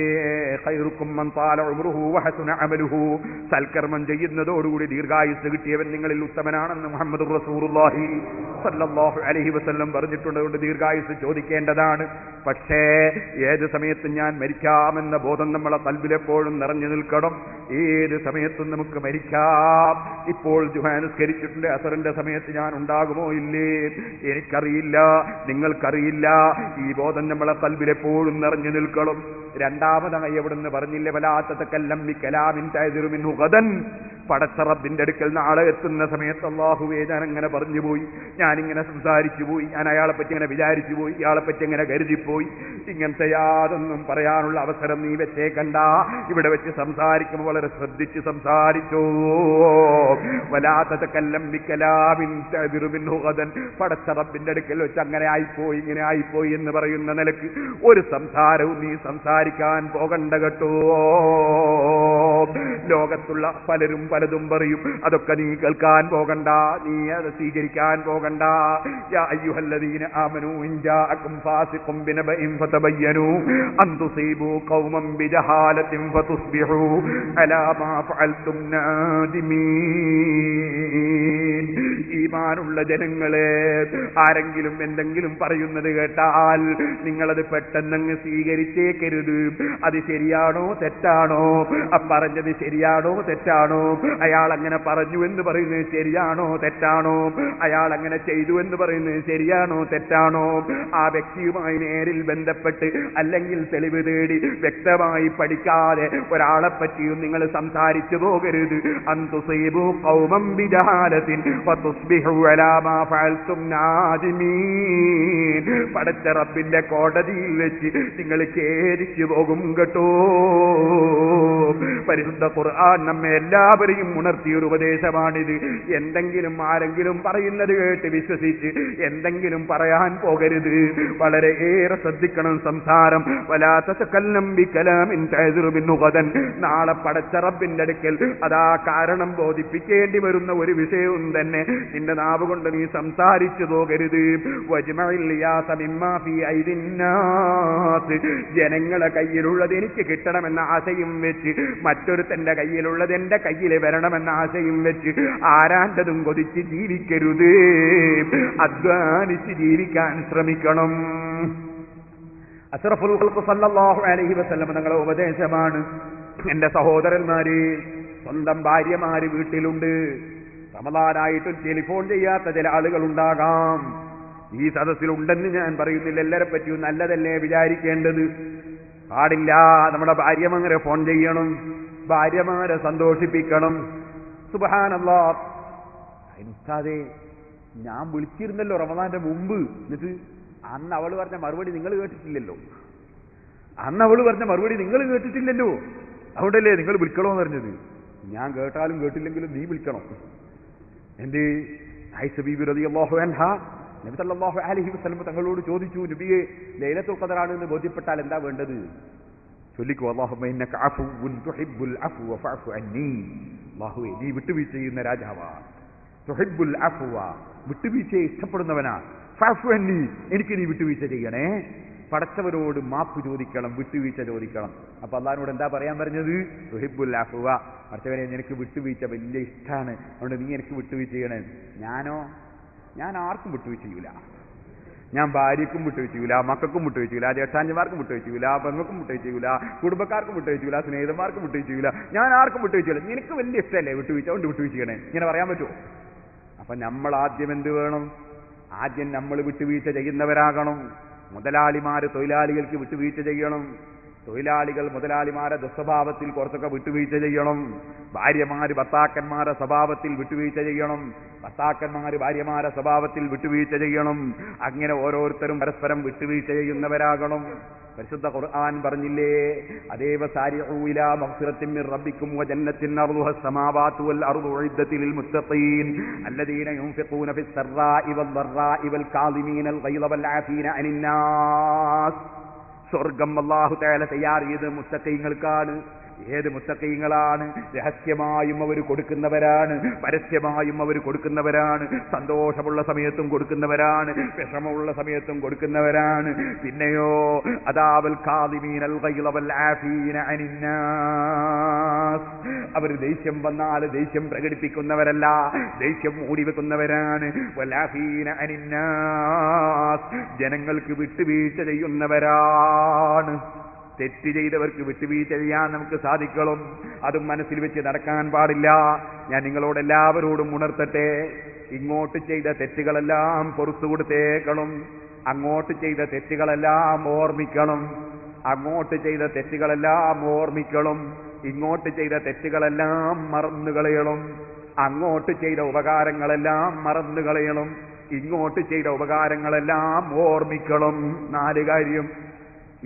ഖൈറുക്കും മൻ ത്വാല ഉംറുഹു വഹസുന അമലുഹു, സൽക്കർമ്മം ചെയ്യുന്നതോടുകൂടി ദീർഘായുസ്സ് കിട്ടിയവൻ നിങ്ങളിൽ ഉത്തമനാണെന്ന് മുഹമ്മദുർ റസൂലുള്ളാഹി സല്ലല്ലാഹു അലൈഹി വസല്ലം പറഞ്ഞിട്ടുണ്ട്. അതുകൊണ്ട് ദീർഘായുസ്സ് ചോദിക്കേണ്ടതാണ്. പക്ഷേ ഏത് സമയത്തും ഞാൻ മരിക്കാമെന്ന ബോധം നമ്മളെ കൽബിലെപ്പോഴും നിറഞ്ഞു നിൽക്കണം. ഏത് സമയത്തും നമുക്ക് മരിക്കാം. ഇപ്പോൾ ജുമാ നിസ്കരിച്ചിട്ടുണ്ട്, അസറിന്റെ സമയത്ത് ഞാൻ ഉണ്ടാകുമോ ഇല്ലേ എനിക്കറിയില്ല, നിങ്ങൾക്കറിയില്ല. ഈ ബോധം നമ്മളെ കൽബിലെപ്പോഴും നിറഞ്ഞു നിൽക്കണം. രണ്ടാമതായി എവിടുന്ന് പറഞ്ഞില്ലേ, വലാത്തതകല്ലം ബികലാമിൻ തഅ്ദിറു മിൻഹു ഗദൻ, പടച്ച റബ്ബിന്റെ അടുക്കൽ നാളെ എത്തുന്ന സമയത്ത് അല്ലാഹുവേ ഞാൻ അങ്ങനെ പറഞ്ഞു പോയി, ഞാനിങ്ങനെ സംസാരിച്ചു പോയി, ഞാൻ അയാളെ പറ്റി ഇങ്ങനെ വിചാരിച്ചു പോയി, ഇയാളെ പറ്റി ഇങ്ങനെ കരുതിപ്പോയി, ഇങ്ങനത്തെ യാതൊന്നും പറയാനുള്ള അവസരം നീ വെച്ചേക്കണ്ട. ഇവിടെ വെച്ച് സംസാരിക്കുമ്പോൾ വളരെ ശ്രദ്ധിച്ച് സംസാരിച്ചോ. വലാത്തതകല്ലം ബികലാമിൻ തഅ്ദിറു മിൻഹു ഗദൻ, പടച്ച റബ്ബിന്റെ അടുക്കൽ വെച്ച് അങ്ങനെ ആയിപ്പോയി ഇങ്ങനെ ആയിപ്പോയി എന്ന് പറയുന്ന നിലക്ക് ഒരു സംസാരവും നീ സംസാരിക്കാൻ പോകണ്ട കേട്ടോ. ലോകത്തുള്ള പലരും പലതും പറയും, അതൊക്കെ നീ കേൾക്കാൻ പോകണ്ട, നീ അത് സ്വീകരിക്കാൻ പോകണ്ട. യാ അയ്യുഹല്ലദീന ആമനൂ ഇൻ ജാഅകും ഫാസിഖും ബിനബഇൻ ഫതബയ്യനൂ അൻ തുസീബൂ ഖൗമൻ ബിജഹാലത്തിൻ ഫതുസ്ബിഹൂ അലാ മാ ഫഅൽതും നാദിമീൻ. ഈമാനുള്ള ജനങ്ങളെ, ആരെങ്കിലും എന്തെങ്കിലും പറയുന്നത് കേട്ടാൽ നിങ്ങളത് പെട്ടെന്നങ്ങ് സ്വീകരിച്ചേക്കരുത്. അത് ശരിയാണോ തെറ്റാണോ, പറഞ്ഞത് ശരിയാണോ തെറ്റാണോ, അയാൾ അങ്ങനെ പറഞ്ഞു എന്ന് പറയുന്നത് ശരിയാണോ തെറ്റാണോ, അയാൾ അങ്ങനെ ചെയ്തു എന്ന് പറയുന്നത് ശരിയാണോ തെറ്റാണോ, ആ വ്യക്തിയുമായി നേരിൽ ബന്ധപ്പെട്ട് അല്ലെങ്കിൽ തെളിവ് തേടി വ്യക്തമായി പഠിക്കാതെ ഒരാളെ പറ്റിയും നിങ്ങൾ സംസാരിച്ചു പോകരുത്. അൻതുസീബു ഖൗമൻ ബിജഹാലത്തിൻ ഫതുസ്ബിഹു അലാ മാ ഫഅൽതും നാദിമീൻ. പടച്ച റബ്ബിന്റെ കോടതിയിൽ വെച്ച് നിങ്ങൾ ഖേദിച്ചു പോകും കേട്ടോ. പരിശുദ്ധ ഖുർആൻ നമ്മെ എല്ലാവരെയും ഉണർത്തിയൊരു ഉപദേശമാണിത്. എന്തെങ്കിലും ആരെങ്കിലും പറയുന്നത് കേട്ട് വിശ്വസിച്ച് എന്തെങ്കിലും പറയാൻ പോകരുത്. വളരെ ഏറെ ശ്രദ്ധിക്കണം സംസാരം. വലാ തതകല്ലം ബികലാമിൻ തഅ്ദിറു മിൻഹു ഗദൻ, നാളെ പടച്ച റബ്ബിന്റെ അടുക്കൽ അതാ കാരണം ബോധിപ്പിക്കേണ്ടി വരുന്ന ഒരു വിഷയവും തന്നെ നിന്റെ നാവ് കൊണ്ട് നീ സംസാരിച്ചു പോകരുത്. വജ്മഇൽ ലിയാസ മിമ്മാ ഫീ ഐദിന്നാസ്, ജനങ്ങളെ കയ്യിലുള്ളത് എനിക്ക് കിട്ടണമെന്ന ആശയും വെച്ച് മറ്റൊരുത്തന്റെ കയ്യിലുള്ളത് എന്റെ കയ്യിൽ വരണമെന്ന ആശയും വെച്ച് ആരാണ്ടതും കൊതിച്ച് ജീവിക്കരുത്. അധ്വാനിച്ച് ജീവിക്കാൻ ശ്രമിക്കണം. അഷ്റഫുൽ ഖൽഖ് സല്ലല്ലാഹു അലൈഹി വസല്ലം തങ്ങളുടെ ഉപദേശമാണ്. എന്റെ സഹോദരന്മാര്, സ്വന്തം ഭാര്യമാര് വീട്ടിലുണ്ട്. റമദാനായിട്ടും ടെലിഫോൺ ചെയ്യാത്ത ചില ആളുകൾ ഉണ്ടാകാം. ഈ സദസ്സിലുണ്ടെന്ന് ഞാൻ പറയുന്നില്ല. എല്ലാരെ പറ്റിയും നല്ലതല്ലേ വിചാരിക്കേണ്ടത്. പാടില്ല. നമ്മുടെ ഭാര്യമാരെ ഫോൺ ചെയ്യണം, ഭാര്യമാരെ സന്തോഷിപ്പിക്കണം. സുബ്ഹാനല്ലാഹ്. ഉസ്താദേ, ഞാൻ വിളിച്ചിരുന്നല്ലോ റമദാന്റെ മുമ്പ്. എന്നിട്ട് അന്ന് അവള് പറഞ്ഞ മറുപടി നിങ്ങൾ കേട്ടിട്ടില്ലല്ലോ. അതുകൊണ്ടല്ലേ നിങ്ങൾ വിളിക്കണോന്ന് പറഞ്ഞത്. ഞാൻ കേട്ടാലും കേട്ടില്ലെങ്കിലും നീ വിളിക്കണം. എന്റെ ആയിഷ ബീബി റളിയല്ലാഹു അൻഹാ നബി സല്ലല്ലാഹു അലൈഹി വസല്ലം തങ്ങളോട് ചോദിച്ചു, നബിയെ ലൈലത്തുൽ ഖദറാണ് എന്ന് ബോധ്യപ്പെട്ടാൽ എന്താ വേണ്ടത്? ചൊല്ലിക്കോ, അല്ലാഹുമ്മ ഇന്നക അഫുവ്വുൻ തുഹിബ്ബുൽ അഫ്വ ഫഅഫു അന്നി. അല്ലാഹുവേ, നീ വിട്ടുവീഴ്ച ചെയ്യുന്ന രാജാവാണ്. തുഹിബ്ബുൽ അഫ്വ, വിട്ടുവീഴ്ചയെ ഇഷ്ടപ്പെടുന്നവനാ. ഫഅഫു അന്നി, എനിക്ക് നീ വിട്ടുവീഴ്ച ചെയ്യണേ. പടച്ചവരോട് മാപ്പ് ചോദിക്കണം, വിട്ടുവീഴ്ച ചോദിക്കണം. അപ്പൊ അള്ളാഹിനോട് എന്താ പറയാൻ പറഞ്ഞത്? തുഹിബ്ബുൽ അഫ്വ, പടച്ചവനെ എനിക്ക് വിട്ടുവീഴ്ച വലിയ ഇഷ്ടമാണ്, അതുകൊണ്ട് നീ എനിക്ക് വിട്ടുവീഴ്ച ചെയ്യണേ. ഞാൻ ആർക്കും വിട്ടുവീഴ്ച ചെയ്യൂല. ഞാൻ ഭാര്യക്കും വിട്ടുവീഴ്ച ചെയ്യൂല, മക്കൾക്കും വിട്ടുവീഴ്ച ചെയ്യൂല, ജ്യേഷ്ഠാഞ്ചന്മാർക്കും വിട്ടുവീഴ്ച ചെയ്യൂല, പെങ്ങൾക്കും വിട്ടുവീഴ്ച ചെയ്യൂല, കുടുംബക്കാർക്കും വിട്ടുവീഴ്ച ചെയ്യൂല, സ്നേഹിതന്മാർക്കും വിട്ടുവീഴ്ച ചെയ്യൂല. ഞാൻ ആർക്കും വിട്ടുവീഴ്ച ചെയ്യൂല. നിനക്ക് വലിയ ഇഷ്ടമല്ലേ വിട്ടുവീഴ്ച, കൊണ്ട് വിട്ടുവീഴ്ച ചെയ്യണേ. ഇങ്ങനെ പറയാൻ പറ്റുമോ? അപ്പൊ നമ്മൾ ആദ്യം എന്ത് വേണം? ആദ്യം നമ്മൾ വിട്ടുവീഴ്ച ചെയ്യുന്നവരാകണം. മുതലാളിമാര് തൊഴിലാളികൾക്ക് വിട്ടുവീഴ്ച ചെയ്യണം. തൊഴിലാളികൾ മുതലാളിമാരെ ദുസ്വഭാവത്തിൽ കുറച്ചൊക്കെ വിട്ടുവീഴ്ച ചെയ്യണം. ഭാര്യമാര് ഭർത്താക്കന്മാരെ സ്വഭാവത്തിൽ വിട്ടുവീഴ്ച ചെയ്യണം. ഭർത്താക്കന്മാര് ഭാര്യമാരെ സ്വഭാവത്തിൽ വിട്ടുവീഴ്ച ചെയ്യണം. അങ്ങനെ ഓരോരുത്തരും പരസ്പരം വിട്ടുവീഴ്ച ചെയ്യുന്നവരാകണം. പരിശുദ്ധ ഖുർആൻ പറഞ്ഞില്ലേ, അതേവ സാരിഉ ഇലാ മഗ്ഫിറത്തിൻ മിർ റബ്ബിക്കും വജന്നത്തിൻ അർദുഹ അസ്സമാവാതു വൽ അർദു ഉഇദ്ദത്തിൽ ലിൽ മുത്തഖീൻ അല്ലദീന യുൻഫിഖൂന ഫിസ് സറാഇ വൽ ളറാഇ വൽ കാളിമീനൽ ഗൈള വൽ ആഫീന അനിൻ നാസ്. സ്വർഗം അല്ലാഹു തആല തയ്യാർ ചെയ്ത് മുത്തഖീങ്ങൾക്കാണ്. ഏത് മുത്തഖീങ്ങളാണ്? രഹസ്യമായും അവർ കൊടുക്കുന്നവരാണ്, പരസ്യമായും അവർ കൊടുക്കുന്നവരാണ്. സന്തോഷമുള്ള സമയത്തും കൊടുക്കുന്നവരാണ്, വിഷമമുള്ള സമയത്തും കൊടുക്കുന്നവരാണ്. പിന്നെയോ അദാവൽ കാദിമീനൽ ഗൈള വൽ ആഫീന അനിൻ നാസ്. അവർ ദേഷ്യം വന്നാൽ ദേഷ്യം പ്രകടിപ്പിക്കുന്നവരല്ല, ദേഷ്യം മൂടിവെക്കുന്നവരാണ്. വൽ ആഫീന അനിൻ നാസ്, ജനങ്ങൾക്ക് വിട്ടുവീഴ്ച ചെയ്യുന്നവരാണ്. തെറ്റ് ചെയ്തവർക്ക് വിട്ടുവീഴ്ച ചെയ്യാൻ നമുക്ക് സാധിക്കണം. അതും മനസ്സിൽ വെച്ച് നടക്കാൻ പാടില്ല. ഞാൻ നിങ്ങളോട് എല്ലാവരോടും ഉണർത്തട്ടെ, ഇങ്ങോട്ട് ചെയ്ത തെറ്റുകളെല്ലാം പുറത്തു കൊടുത്തേക്കണം. അങ്ങോട്ട് ചെയ്ത തെറ്റുകളെല്ലാം ഓർമ്മിക്കണം. അങ്ങോട്ട് ചെയ്ത തെറ്റുകളെല്ലാം ഓർമ്മിക്കണം. ഇങ്ങോട്ട് ചെയ്ത തെറ്റുകളെല്ലാം മറന്നുകളയണം. അങ്ങോട്ട് ചെയ്ത ഉപകാരങ്ങളെല്ലാം മറന്നുകളയണം. ഇങ്ങോട്ട് ചെയ്ത ഉപകാരങ്ങളെല്ലാം ഓർമ്മിക്കണം. 4 കാര്യം.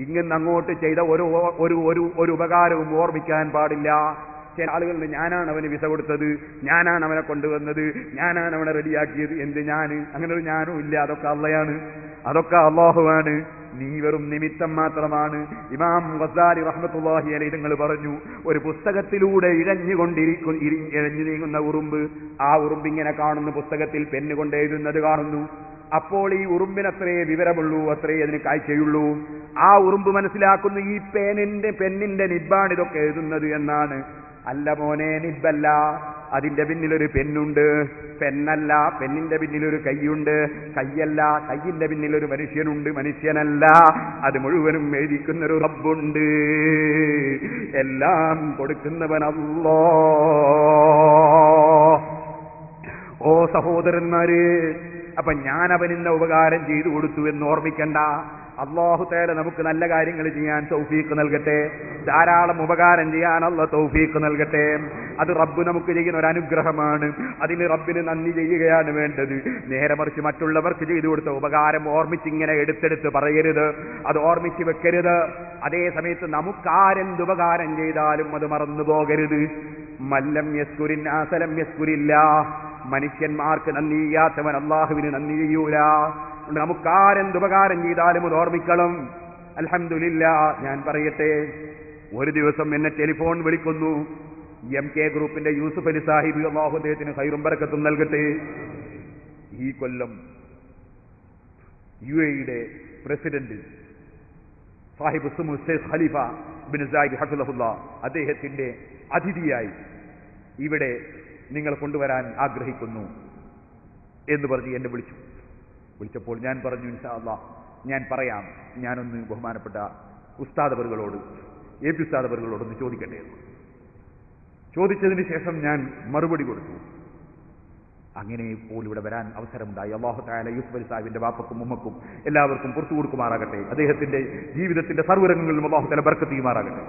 ഇങ്ങനെ അങ്ങോട്ട് ചെയ്ത ഒരു ഉപകാരവും ഓർമ്മിക്കാൻ പാടില്ല. ചില ആളുകളിൽ ഞാനാണ് അവന് വിസ കൊടുത്തത്, ഞാനാണ് അവനെ കൊണ്ടുവന്നത്, ഞാനാണ് അവനെ റെഡിയാക്കിയത്. എന്ത് ഞാന്? അങ്ങനെ ഒരു ഞാനും ഇല്ല. അതൊക്കെ അള്ളയാണ്, അതൊക്കെ അല്ലാഹുവാണ്. നീ വെറും നിമിത്തം മാത്രമാണ്. ഇമാം ഗസാലി റഹ്മത്തുള്ളാഹി അലൈഹി തങ്ങൾ പറഞ്ഞു, ഒരു പുസ്തകത്തിലൂടെ ഇഴഞ്ഞു നീങ്ങുന്ന ഉറുമ്പ്, ആ ഉറുമ്പ് ഇങ്ങനെ കാണുന്നു, പുസ്തകത്തിൽ പെന്നുകൊണ്ട് എഴുതുന്നത് കാണുന്നു. അപ്പോൾ ഈ ഉറുമ്പിനത്രേ വിവരമുള്ളൂ, അത്രേ അതിന് കാഴ്ചയുള്ളൂ. ആ ഉറുമ്പ് മനസ്സിലാക്കുന്നു, ഈ പെന്നിന്റെ നിബ്ബാണ് ഇതൊക്കെ എഴുതുന്നത് എന്നാണ്. അല്ല മോനെ, നിബ്ബല്ല, അതിന്റെ പിന്നിലൊരു പെന്നുണ്ട്. പെന്നല്ല, പെന്നിന്റെ പിന്നിലൊരു കൈയുണ്ട്. കൈയല്ല, കൈയിന്റെ പിന്നിലൊരു മനുഷ്യനുണ്ട്. മനുഷ്യനല്ല, അത് മുഴുവനും എഴുതിക്കുന്നൊരു റബ്ബുണ്ട്. എല്ലാം കൊടുക്കുന്നവൻ അല്ലാഹ്. ഓ സഹോദരന്മാരെ, അപ്പൊ ഞാൻ അവനിന്ന ഉപകാരം ചെയ്തു കൊടുത്തു എന്ന് ഓർമ്മിക്കണ്ട. അല്ലാഹു തആല നമുക്ക് നല്ല കാര്യങ്ങൾ ചെയ്യാൻ തൗഫീഖ് നൽകട്ടെ. ധാരാളം ഉപകാരം ചെയ്യാൻ അല്ലാഹു തൗഫീഖ് നൽകട്ടെ. അത് റബ്ബ് നമുക്ക് ചെയ്യുന്ന ഒരു അനുഗ്രഹമാണ്. അതിന് റബ്ബിന് നന്ദി ചെയ്യുകയാണ് വേണ്ടത്. നേരെ മറിച്ച് മറ്റുള്ളവർക്ക് ചെയ്തു കൊടുത്ത ഉപകാരം ഓർമ്മിച്ചിങ്ങനെ എടുത്തെടുത്ത് പറയരുത്, അത് ഓർമ്മിച്ച് വെക്കരുത്. അതേ സമയത്ത് നമുക്കാരെന്തുപകാരം ചെയ്താലും അത് മറന്നു പോകരുത്. മല്ലം യസ്കുരിൻ ആസലം യസ്കുരില്ല. മനുഷ്യന്മാർക്ക് നന്ദി ചെയ്യാത്തവൻ അല്ലാഹുവിന് നന്ദി ചെയ്യൂല. നമുക്കാരെന്തുപകാരം ചെയ്താലും അത് ഓർമ്മിക്കണം. അൽഹംദുലില്ലാഹ്. ഞാൻ പറയട്ടെ, ഒരു ദിവസം എന്നെ ടെലിഫോൺ വിളിക്കുന്നു MK ഗ്രൂപ്പിന്റെ യൂസുഫ് അലി സാഹിബ്, അല്ലാഹു അദ്ദേഹത്തിന് ഖൈറും ബറക്കത്തും നൽകട്ടെ. ഈ കൊല്ലം UAE പ്രസിഡന്റ് സാഹിബ് സുമു ഷെയ്ഖ് ഖലീഫ ബിൻ സായിദ് ഹഫിളഹുല്ലാഹ് അദ്ദേഹത്തിന്റെ അതിഥിയായി ഇവിടെ നിങ്ങൾ കൊണ്ടുവരാൻ ആഗ്രഹിക്കുന്നു എന്ന് പറഞ്ഞ് എന്നെ വിളിച്ചപ്പോൾ ഞാൻ പറഞ്ഞു, ഇൻഷാ അല്ലാഹ് ഞാൻ പറയാം. ഞാനൊന്ന് ബഹുമാനപ്പെട്ട ഉസ്താദ് അവറുകളോട്, AP ഉസ്താദ് അവറുകളോടൊന്ന് ചോദിക്കട്ടെ. ചോദിച്ചതിന് ശേഷം ഞാൻ മറുപടി കൊടുത്തു. അങ്ങനെ ഇപ്പോൾ ഇവിടെ വരാൻ അവസരമുണ്ടായി. അല്ലാഹു തആല യൂസുഫ് അലി സാഹിബിന്റെ ബാപ്പക്കും ഉമ്മക്കും എല്ലാവർക്കും പുറത്തു കൊടുക്കുമാറാകട്ടെ. അദ്ദേഹത്തിന്റെ ജീവിതത്തിന്റെ സർവ്വരംഗങ്ങളിലും അല്ലാഹു തആല ബർക്കത്ത് ചെയ്യുമാറാകട്ടെ.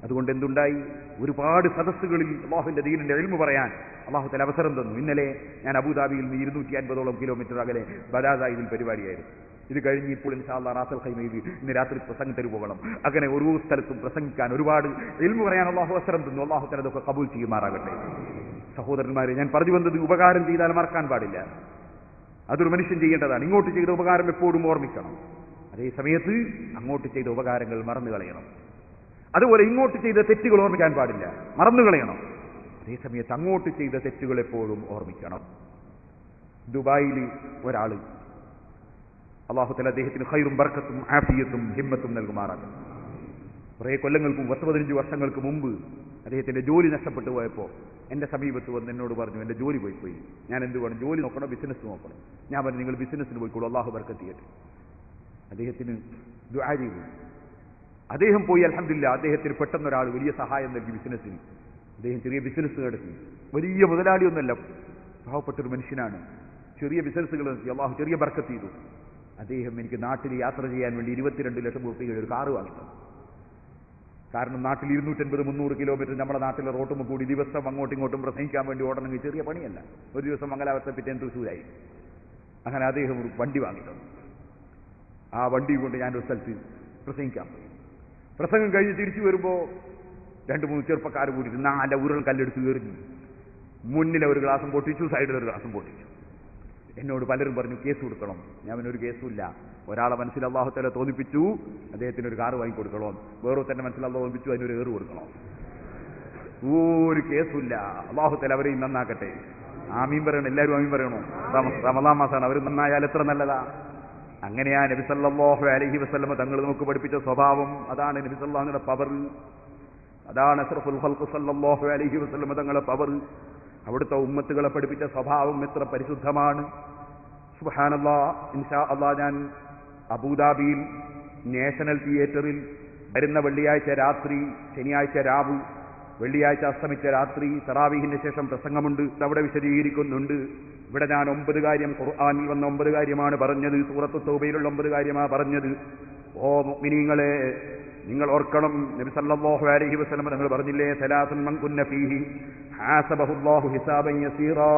അതുകൊണ്ട് എന്തുണ്ടായി, ഒരുപാട് സദസ്സുകളിൽ അല്ലാഹുവിന്റെ ദീനിന്റെ ഇൽമു പറയാൻ അല്ലാഹു തആല അവസരം തന്നു. ഇന്നലെ ഞാൻ അബുദാബിയിൽ നിന്ന് 250 കിലോമീറ്റർ അകലെ ബദാദായിൽ പരിപാടിയായിരുന്നു. ഇത് കഴിഞ്ഞ് ഇപ്പോൾ ഇൻഷാ അല്ലാഹ് റാസൽ ഖൈമയിൽ ഇന്ന് രാത്രി പ്രസംഗത്തിന് പോകണം. അങ്ങനെ ഓരോ സ്ഥലത്തും പ്രസംഗിക്കാൻ ഒരുപാട് ഇൽമു പറയാൻ അല്ലാഹു അവസരം തന്നു. അല്ലാഹു തആല അതൊക്കെ കബൂൽ ചെയ്യുമാറാകട്ടെ. സഹോദരന്മാരെ, ഞാൻ പറഞ്ഞു വന്നത്, ഉപകാരം ചെയ്താൽ മറക്കാൻ പാടില്ല. അതൊരു മനുഷ്യൻ ചെയ്യേണ്ടതാണ്. ഇങ്ങോട്ട് ചെയ്ത ഉപകാരം എപ്പോഴും ഓർമ്മിക്കണം. അതേ സമയത്ത് അങ്ങോട്ട് ചെയ്ത ഉപകാരങ്ങൾ മറന്നു കളയണം. അതുപോലെ ഇങ്ങോട്ട് ചെയ്ത തെറ്റുകൾ ഓർമ്മിക്കാൻ പാടില്ല, മറന്നു കളയണം. അതേ സമയത്ത് അങ്ങോട്ട് ചെയ്ത തെറ്റുകൾ എപ്പോഴും ഓർമ്മിക്കണം. ദുബായിൽ ഒരാൾ, അല്ലാഹു തആല അദ്ദേഹത്തിന് ഖൈറും ബർക്കത്തും ആഫിയത്തും ഹിമ്മത്തും നൽകുമാറാകും. കുറേ കൊല്ലങ്ങൾക്ക് 10-15 വർഷങ്ങൾക്ക് മുമ്പ് അദ്ദേഹത്തിന്റെ ജോലി നഷ്ടപ്പെട്ടു പോയപ്പോൾ എൻ്റെ സമീപത്ത് വന്ന് എന്നോട് പറഞ്ഞു, എൻ്റെ ജോലി പോയി. ഞാൻ എന്ത് വേണം, ജോലി നോക്കണം, ബിസിനസ് നോക്കണം. ഞാൻ പറഞ്ഞു, നിങ്ങൾ ബിസിനസ്സിന് പോയിക്കോളൂ, അല്ലാഹു ബർക്കത്ത് ചെയ്യട്ടെ. അദ്ദേഹത്തിന് ദുആ ചെയ്തു. അദ്ദേഹം പോയി. അൽഹംദുലില്ലാഹ്, അദ്ദേഹത്തിന് പെട്ടെന്നൊരാൾ വലിയ സഹായം നൽകി ബിസിനസ്സിന്. അദ്ദേഹം ചെറിയ ബിസിനസ് നടത്തി. വലിയ മുതലാളിയൊന്നുമല്ല, പാവപ്പെട്ടൊരു മനുഷ്യനാണ്. ചെറിയ ബിസിനസ്സുകൾ നടത്തി. അല്ലാഹു ചെറിയ ബർക്കത്ത് ചെയ്തു. അദ്ദേഹം എനിക്ക് നാട്ടിൽ യാത്ര ചെയ്യാൻ വേണ്ടി 22 ലക്ഷം രൂപയുടെ ഒരു കാറ് വാങ്ങി. കാരണം നാട്ടിൽ 250-300 കിലോമീറ്റർ നമ്മുടെ നാട്ടിലെ റോട്ടുമ്പോൾ കൂടി ദിവസം അങ്ങോട്ടും ഇങ്ങോട്ടും പ്രസംഗിക്കാൻ വേണ്ടി ഓടണമെങ്കിൽ ചെറിയ പണിയല്ല. ഒരു ദിവസം മംഗലാപുരത്തെ പിറ്റേന്ന് തൃശ്ശൂരായി. അങ്ങനെ അദ്ദേഹം ഒരു വണ്ടി വാങ്ങി തന്നു. ആ വണ്ടി കൊണ്ട് ഞാനൊരു സ്ഥലത്ത് പ്രസംഗിക്കാൻ പോയി. പ്രസംഗം കഴിഞ്ഞ് തിരിച്ചു വരുമ്പോൾ 2-3 ചെറുപ്പക്കാർ കൂടിയിട്ട് 4 ഉരുൾ കല്ലെടുത്ത് എറിഞ്ഞു. മുന്നിലെ ഒരു ഗ്ലാസും പൊട്ടിച്ചു, സൈഡിലൊരു ഗ്ലാസും പൊട്ടിച്ചു. എന്നോട് പലരും പറഞ്ഞു, കേസ് കൊടുക്കണം. ഞാൻ ഒരു കേസുമില്ല. ഒരാളെ മനസ്സിൽ അല്ലാഹു തആല തോന്നിപ്പിച്ചു, അദ്ദേഹത്തിന് ഒരു കാറ് വാങ്ങിക്കൊടുക്കണോ. വേറെ തന്നെ മനസ്സിൽ അല്ലാഹു തോന്നിപ്പിച്ചു, അതിനൊരു ഏറ് കൊടുക്കണോ. ഒരു കേസുമില്ല. അല്ലാഹു തആല അവരെയും നന്നാക്കട്ടെ. ആമീൻ പറയണം, എല്ലാവരും ആമീൻ പറയണോ. റമളാൻ മാസമാണ്, അവർ നന്നായാൽ എത്ര നല്ലതാ. അങ്ങനെയാ നബി സല്ലല്ലാഹു അലൈഹി വസല്ലം തങ്ങൾ നമുക്ക് പഠിപ്പിച്ച സ്വഭാവം. അതാണ് നബി സല്ലല്ലാഹുവിന്റെ പവർ. അതാണ് അഷ്റഫുൽ ഖൽഖ് സല്ലല്ലാഹു അലൈഹി വസല്ലം തങ്ങളുടെ പവർ. അവിടുത്തെ ഉമ്മത്തുകളെ പഠിപ്പിച്ച സ്വഭാവം എത്ര പരിശുദ്ധമാണ്. സുബ്ഹാനല്ലാഹ്. ഇൻഷാ അല്ലാഹ് ഞാൻ അബുദാബിയിൽ നാഷണൽ തിയേറ്ററിൽ വരുന്ന വെള്ളിയാഴ്ച രാത്രി, ശനിയാഴ്ച രാവ്, വെള്ളിയാഴ്ച അസ്തമിച്ച രാത്രി തറാവീഹിന് ശേഷം പ്രസംഗമുണ്ട്. അവിടെ വിശദീകരിക്കുന്നുണ്ട്. ഇവിടെ ഞാൻ 9 കാര്യം, ഖുർആനിൽ വന്ന 9 കാര്യമാണ് പറഞ്ഞത്. സൂറത്ത് തൗബയിലുള്ള 9 കാര്യമാണ് പറഞ്ഞത്. ഓ മുഅ്മിനീങ്ങളെ, നിങ്ങൾ ഓർക്കണം, നബി സല്ലല്ലാഹു അലൈഹി വസല്ലം തങ്ങൾ പറഞ്ഞില്ലേ, സലാസുൻ മൻ കുന്ന ഫീഹി ഹാസബഹുല്ലാഹു ഹിസാബൻ യസീറാ.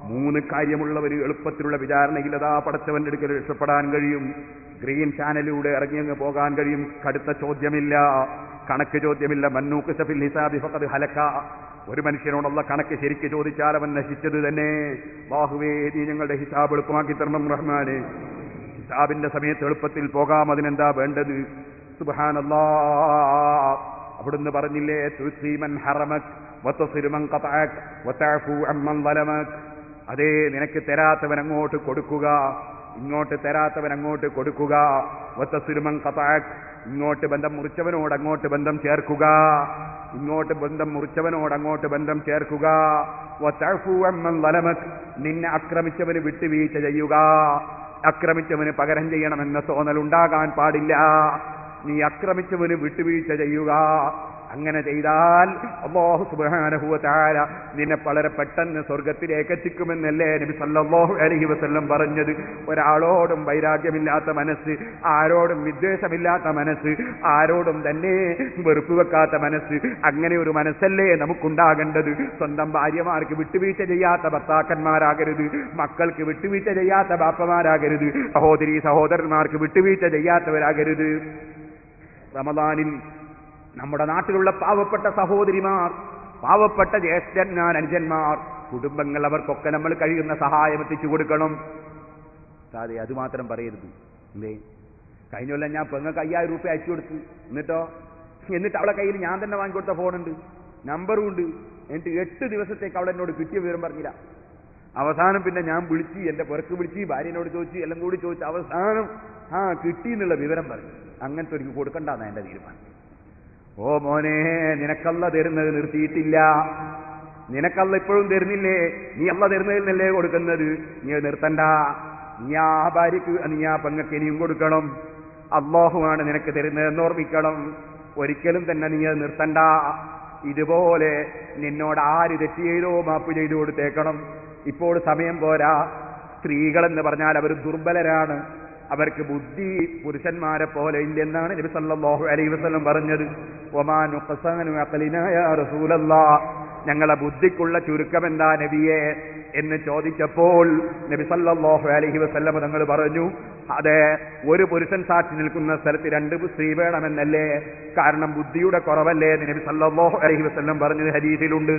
3 കാര്യമുള്ളവർ എളുപ്പത്തിലുള്ള വിചാരണയില്ലതാ പടച്ചവന്റെ അടുക്കൽ രക്ഷപ്പെടാൻ കഴിയും. ഗ്രീൻ ചാനലിലൂടെ ഇറങ്ങിയങ്ങ് പോകാൻ കഴിയും. കടുത്ത ചോദ്യമില്ല, കണക്ക് ചോദ്യമില്ല. മന്നൂഖിസ ഫിൽ ഹിസാബി ഫഖദ് ഹലക. ഒരു മനുഷ്യനോടുള്ള കണക്ക് ശരിക്ക് ചോദിച്ചാൽ അവൻ നശിച്ചത് തന്നെ. അല്ലാഹുവേ, നീ ഞങ്ങളുടെ ഹിസാബ് എളുപ്പമാക്കി തരണം റഹ്മാനെ. ഹിസാബിന്റെ സമയത്ത് എളുപ്പത്തിൽ പോകാം. അതിനെന്താ വേണ്ടത്? സുബ്ഹാനല്ലാഹ്. അവിടുന്ന് പറഞ്ഞില്ലേ, തുസീമൻ ഹറമക് വതസിലുമൻ ഖതഅക് വതഅഫു അമ്മൻ ളലമക്. അതേ, നിനക്ക് തരാത്തവൻ അങ്ങോട്ട് കൊടുക്കുക, ഇങ്ങോട്ട് തരാത്തവൻ അങ്ങോട്ട് കൊടുക്കുക. വതസിലുമൻ ഖതഅക്, ഇങ്ങോട്ട് ബന്ധം മുറിച്ചവനോട് അങ്ങോട്ട് ബന്ധം ചേർക്കുക, ഇങ്ങോട്ട് ബന്ധം മുറിച്ചവനോട് അങ്ങോട്ട് ബന്ധം ചേർക്കുക. വതഅഫു അമ്മൻ ളലമക്, നിന്നെ ആക്രമിച്ചവന് വിട്ടുവീഴ്ച ചെയ്യുക. ആക്രമിച്ചവന് പകരം ചെയ്യണമെന്ന തോന്നലുണ്ടാകാൻ പാടില്ല. നീ ആക്രമിച്ചവന് വിട്ടുവീഴ്ച ചെയ്യുക. അങ്ങനെ ചെയ്താൽ അല്ലാഹു സുബ്ഹാനഹു വ തആല നിന്നെ വളരെ പെട്ടെന്ന് സ്വർഗത്തിലേക്ക് എത്തിക്കുമെന്നല്ലേ നബി സല്ലല്ലാഹു അലൈഹി വസല്ലം പറഞ്ഞത്. ഒരാളോടും വൈരാഗ്യമില്ലാത്ത മനസ്സ്, ആരോടും വിദ്വേഷമില്ലാത്ത മനസ്സ്, ആരോടും തന്നെ വെറുപ്പ് വെക്കാത്ത മനസ്സ്, അങ്ങനെ ഒരു മനസ്സല്ലേ നമുക്കുണ്ടാകേണ്ടത്. സ്വന്തം ഭാര്യമാർക്ക് വിട്ടുവീഴ്ച ചെയ്യാത്ത ഭർത്താക്കന്മാരാകരുത്, മക്കൾക്ക് വിട്ടുവീഴ്ച ചെയ്യാത്ത ബാപ്പമാരാകരുത്, സഹോദരീ സഹോദരന്മാർക്ക് വിട്ടുവീഴ്ച ചെയ്യാത്തവരാകരുത്. റമദാനിൽ നമ്മുടെ നാട്ടിലുള്ള പാവപ്പെട്ട സഹോദരിമാർ, പാവപ്പെട്ട ജ്യേഷ്ഠന്മാർ, അനുജന്മാർ, കുടുംബങ്ങൾ, അവർക്കൊക്കെ നമ്മൾ കഴിയുന്ന സഹായം എത്തിച്ചു കൊടുക്കണം. സാധേ, അത് മാത്രം പറയരുത്. അല്ലേ, കഴിഞ്ഞ കൊല്ലം ഞാൻ പെങ്ങൾക്ക് 5000 രൂപ അയച്ചു കൊടുത്തു. എന്നിട്ട് അവളെ കയ്യിൽ ഞാൻ തന്നെ വാങ്ങിക്കൊടുത്ത ഫോണുണ്ട്, നമ്പറും ഉണ്ട്. എന്നിട്ട് 8 ദിവസത്തേക്ക് അവളെ എന്നോട് കിട്ടിയ വിവരം പറഞ്ഞില്ല. അവസാനം പിന്നെ ഞാൻ വിളിച്ച്, എൻ്റെ പുറക്ക് വിളിച്ച്, ഭാര്യനോട് ചോദിച്ച്, എല്ലാം കൂടി ചോദിച്ച് അവസാനം കിട്ടി എന്നുള്ള വിവരം പറഞ്ഞു. അങ്ങനത്തെ ഒരു കൊടുക്കണ്ടെന്നാണ് എൻ്റെ തീരുമാനം. ഓ മോനെ, നിനക്കല്ല തരുന്നത് നിർത്തിയിട്ടില്ല. നിനക്കല്ല ഇപ്പോഴും തരുന്നില്ലേ? നീ അല്ല തരുന്നതിൽ നിന്നല്ലേ കൊടുക്കുന്നത്. നീ നിർത്തണ്ട. നീ ആ ഭാര്യക്ക്, നീ ആ പെങ്ങൾക്ക് ഇനിയും കൊടുക്കണം. അല്ലാഹുവാണ് നിനക്ക് തരുന്നതെന്ന് ഓർമ്മിക്കണം. ഒരിക്കലും തന്നെ നീ അത് നിർത്തണ്ട. ഇതുപോലെ നിന്നോട് ആര് തെറ്റ് ചെയ്തോ മാപ്പ് ചെയ്തു കൊടുത്തേക്കണം. ഇപ്പോൾ സമയം പോരാ. സ്ത്രീകളെന്ന് പറഞ്ഞാൽ അവർ ദുർബലരാണ്, അവർക്ക് ബുദ്ധി പുരുഷന്മാരെ പോലെ ഇല്ലെന്നാണ് നബി സല്ലല്ലാഹു അലൈഹി വസല്ലം പറഞ്ഞത്. വമാ നുഖ്സാനു അഖ്ലിനാ യാ റസൂലല്ലാഹ്, ഞങ്ങളെ ബുദ്ധിക്കുള്ള ചുരുക്കം എന്താ നബിയെ എന്ന് ചോദിച്ചപ്പോൾ നബി സല്ലല്ലാഹു അലൈഹി വസല്ലം തങ്ങൾ പറഞ്ഞു, അതെ, ഒരു പുരുഷൻ സാക്ഷി നിൽക്കുന്ന സ്ഥലത്ത് 2 സ്ത്രീ വേണമെന്നല്ലേ, കാരണം ബുദ്ധിയുടെ കുറവല്ലേ എന്ന് നബി സല്ലല്ലാഹു അലൈഹി വസല്ലം പറഞ്ഞത് ഹദീസിലുണ്ട്.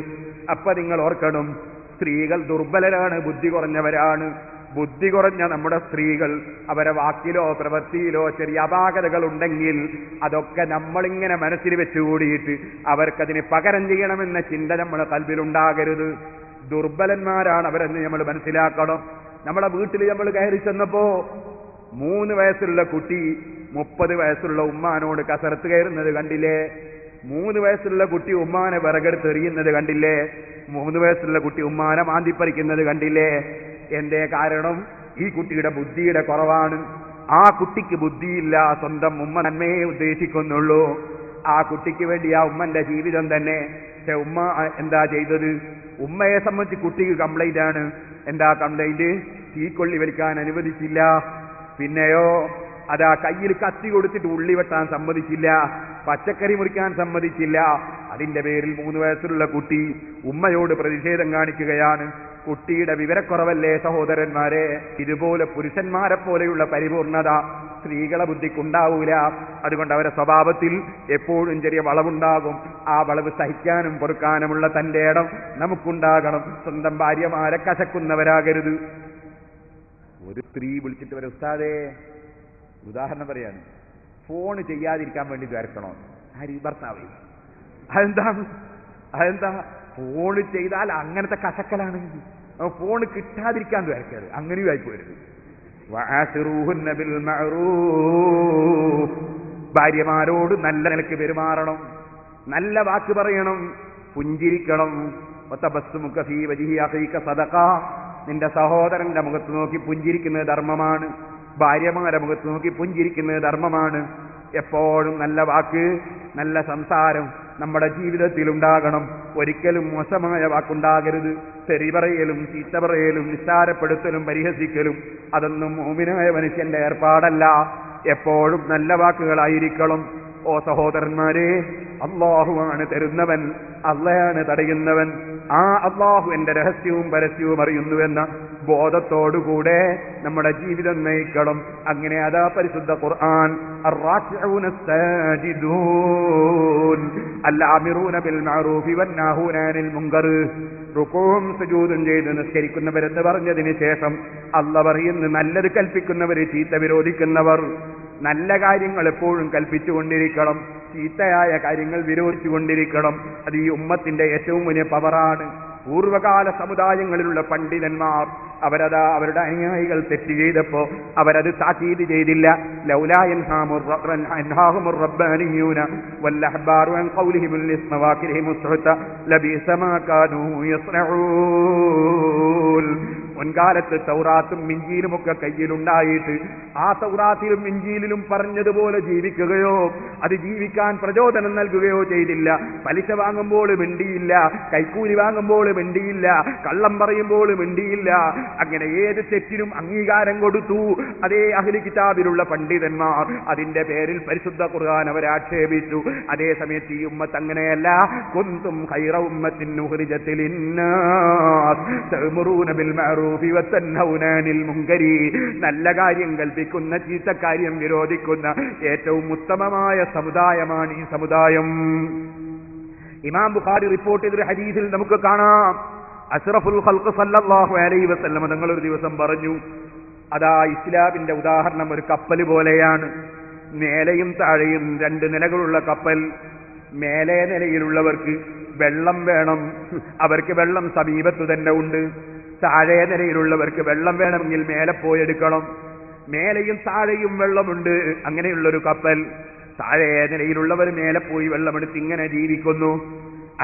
അപ്പൊ നിങ്ങൾ ഓർക്കണം, സ്ത്രീകൾ ദുർബലരാണ്, ബുദ്ധി കുറഞ്ഞവരാണ്. ബുദ്ധി കുറഞ്ഞ നമ്മുടെ സ്ത്രീകൾ അവരെ വാക്കിലോ പ്രവൃത്തിയിലോ ചെറിയ അപാകതകൾ ഉണ്ടെങ്കിൽ അതൊക്കെ നമ്മളിങ്ങനെ മനസ്സിൽ വെച്ചുകൂടിയിട്ട് അവർക്കതിന് പകരം ചെയ്യണമെന്ന ചിന്ത നമ്മുടെ കൽബിലുണ്ടാകരുത്. ദുർബലന്മാരാണ് അവരെന്ന് നമ്മൾ മനസ്സിലാക്കണം. നമ്മളെ വീട്ടിൽ നമ്മൾ കയറി ചെന്നപ്പോ 3 വയസ്സുള്ള കുട്ടി 30 വയസ്സുള്ള ഉമ്മാനോട് കസരത്ത് കയറുന്നത് കണ്ടില്ലേ? 3 വയസ്സുള്ള കുട്ടി ഉമ്മാനെ വിറകെടുത്ത് എറിയുന്നത് കണ്ടില്ലേ? 3 വയസ്സുള്ള കുട്ടി ഉമ്മാനെ മാന്തിപ്പറിക്കുന്നത് കണ്ടില്ലേ? എന്തേ കാരണം? ഈ കുട്ടിയുടെ ബുദ്ധിയുടെ കുറവാണ്. ആ കുട്ടിക്ക് ബുദ്ധിയില്ല, സ്വന്തം ഉമ്മ നന്മയെ ഉദ്ദേശിക്കുന്നുള്ളൂ. ആ കുട്ടിക്ക് വേണ്ടി ആ ഉമ്മന്റെ ജീവിതം തന്നെ. പക്ഷെ ഉമ്മ എന്താ ചെയ്തത്? ഉമ്മയെ സംബന്ധിച്ച് കുട്ടിക്ക് കംപ്ലൈന്റ് ആണ്. എന്താ കംപ്ലൈന്റ്? തീക്കൊള്ളി വലിക്കാൻ അനുവദിച്ചില്ല. പിന്നെയോ അതാ കയ്യിൽ കത്തി കൊടുത്തിട്ട് ഉള്ളി വെട്ടാൻ സമ്മതിച്ചില്ല, പച്ചക്കറി മുറിക്കാൻ സമ്മതിച്ചില്ല. അതിന്റെ പേരിൽ 3 വയസ്സുള്ള കുട്ടി ഉമ്മയോട് പ്രതിഷേധം കാണിക്കുകയാണ്. കുട്ടിയുടെ വിവരക്കുറവല്ലേ സഹോദരന്മാരെ? ഇതുപോലെ പുരുഷന്മാരെ പോലെയുള്ള പരിപൂർണത സ്ത്രീകളെ ബുദ്ധിക്കുണ്ടാവൂല. അതുകൊണ്ട് അവരുടെ സ്വഭാവത്തിൽ എപ്പോഴും ചെറിയ വളവുണ്ടാകും. ആ വളവ് സഹിക്കാനും പൊറുക്കാനുമുള്ള തന്റെ ഇടം നമുക്കുണ്ടാകണം. സ്വന്തം ഭാര്യമാരെ കശക്കുന്നവരാകരുത്. ഒരു സ്ത്രീ വിളിച്ചിട്ട് വരെ, ഉസ്താദേ, ഉദാഹരണം പറയാണ്, ഫോൺ ചെയ്യാതിരിക്കാൻ വേണ്ടി വരക്കണോ? ആര്? ഭർത്താവ്. അതെന്താ? ഫോണ് ചെയ്താൽ അങ്ങനത്തെ കശക്കലാണ്. ഫോണ് കിട്ടാതിരിക്കാൻ വരക്കരുത്, അങ്ങനെയും ആയിപ്പോരുത്. ഭാര്യമാരോട് നല്ല നിലക്ക് പെരുമാറണം, നല്ല വാക്ക് പറയണം, പുഞ്ചിരിക്കണം. നിന്റെ സഹോദരന്റെ മുഖത്ത് നോക്കി പുഞ്ചിരിക്കുന്നത് ധർമ്മമാണ്. ഭാര്യമാരുടെ മുഖത്ത് നോക്കി പുഞ്ചിരിക്കുന്നത് ധർമ്മമാണ്. എപ്പോഴും നല്ല വാക്ക്, നല്ല സംസാരം നമ്മുടെ ജീവിതത്തിൽ ഉണ്ടാകണം. ഒരിക്കലും മോശമായ വാക്കുണ്ടാകരുത്. തെറി പറയലും ചീത്ത പറയലും നിസ്സാരപ്പെടുത്തലും പരിഹസിക്കലും അതൊന്നും മുഅ്മിനായ മനുഷ്യന്റെ ഏർപ്പാടല്ല. എപ്പോഴും നല്ല വാക്കുകളായിരിക്കണം. ഓ സഹോദരന്മാരെ, അല്ലാഹുവാണ് തരുന്നവൻ, അള്ളയാണ് തടയുന്നവൻ. ആ അല്ലാഹു എന്റെ രഹസ്യവും പരസ്യവും അറിയുന്നുവെന്ന ബോധത്തോടുകൂടെ നമ്മുടെ ജീവിതം നയിക്കണം. അങ്ങനെ അതാ പരിശുദ്ധ ഖുർആൻ അർറാക്കിഊന സാജിദൂൻ അൽആമിറൂന ബിൽ മഅറൂഫി വന്നാഹൂന അനിൽ മുൻകർ, റുകൂഉം സുജൂദും ചെയ്ത് നിസ്കരിക്കുന്നവരെന്ന് പറഞ്ഞതിന് ശേഷം അല്ലാഹു പറയുന്നു, നല്ലത് കൽപ്പിക്കുന്നവർ, ചീത്ത വിരോധിക്കുന്നവർ. നല്ല കാര്യങ്ങൾ എപ്പോഴും കൽപ്പിച്ചുകൊണ്ടിരിക്കണം, ചീത്തയായ കാര്യങ്ങൾ വിരോധിച്ചുകൊണ്ടിരിക്കണം. അത് ഈ ഉമ്മത്തിന്റെ ഏറ്റവും വലിയ പവറാണ്. പൂർവകാല സമുദായങ്ങളിലുള്ള പണ്ഡിതന്മാർ അവരതാ അവരുടെ അനുയായികൾ തെറ്റ് ചെയ്തപ്പോ അവരത് താക്കീത് ചെയ്തില്ല. ലൗലാ യൻഹാഹുമുർ റബ്ബാനിയൂന വൽ അഹ്ബാറു അൻ ഖൗലിഹിൽ ഇസ്മ വാകിരിഹിം ഉസ്ഹത ലബിസ മാ കാനൂ യസ്നഊൻ. മുൻകാലത്ത് തൗറാത്തും ഇഞ്ചീലും ഒക്കെ കയ്യിലുണ്ടായിട്ട് ആ തൗറാത്തിലും ഇഞ്ചീലിലും പറഞ്ഞതുപോലെ ജീവിക്കുകയോ അത് ജീവിക്കാൻ പ്രചോദനം നൽകുകയോ ചെയ്തില്ല. പലിശ വാങ്ങുമ്പോൾ മിണ്ടിയില്ല, കൈക്കൂലി വാങ്ങുമ്പോൾ മിണ്ടിയില്ല, കള്ളം പറയുമ്പോൾ മിണ്ടിയില്ല. അങ്ങനെ ഏത് തെറ്റിനും അംഗീകാരം കൊടുത്തു. അതേ അഹ്ലി കിതാബിലുള്ള പണ്ഡിതന്മാർ അതിന്റെ പേരിൽ പരിശുദ്ധ ഖുർആൻ അവരെ ആക്ഷേപിച്ചു. അതേ സമയത്ത് ഈ ഉമ്മത്ത് അങ്ങനെയല്ല. കുന്തും ഖൈറ ഉമ്മത്തിൻ ഉഖ്രിജത് ലിന്നാസ് തഅ്മുറൂന ബിൽ മഅറൂഫി വതൻഹൗന അനിൽ മുൻകരി. നല്ല കാര്യം കൽപ്പിക്കുന്ന, ചീത്ത കാര്യം വിരോധിക്കുന്ന ഏറ്റവും ഉത്തമമായ സമുദായമാണ് ഈ സമുദായം. ഇമാം ബുഖാരി റിപ്പോർട്ട് ചെയ്തൊരു ഹദീസിൽ നമുക്ക് കാണാം, അഷ്റഫുൽ ഖൽഖ് സല്ലല്ലാഹു അലൈഹി വസല്ലം തങ്ങൾ ഒരു ദിവസം പറഞ്ഞു, അതാ ഇസ്ലാമിന്റെ ഉദാഹരണം ഒരു കപ്പൽ പോലെയാണ്. മേലെയും താഴെയും 2 നിലകളുള്ള കപ്പൽ. മേലെ നിലയിലുള്ളവർക്ക് വെള്ളം വേണം, അവർക്ക് വെള്ളം സമീപത്തു തന്നെ ഉണ്ട്. താഴെ നിലയിലുള്ളവർക്ക് വെള്ളം വേണമെങ്കിൽ മേലെ പോയെടുക്കണം. മേലെയും താഴെയും വെള്ളമുണ്ട്, അങ്ങനെയുള്ളൊരു കപ്പൽ. താഴെ നിലയിലുള്ളവർ മേലെ പോയി വെള്ളമെടുത്ത് ഇങ്ങനെ ജീവിക്കുന്നു.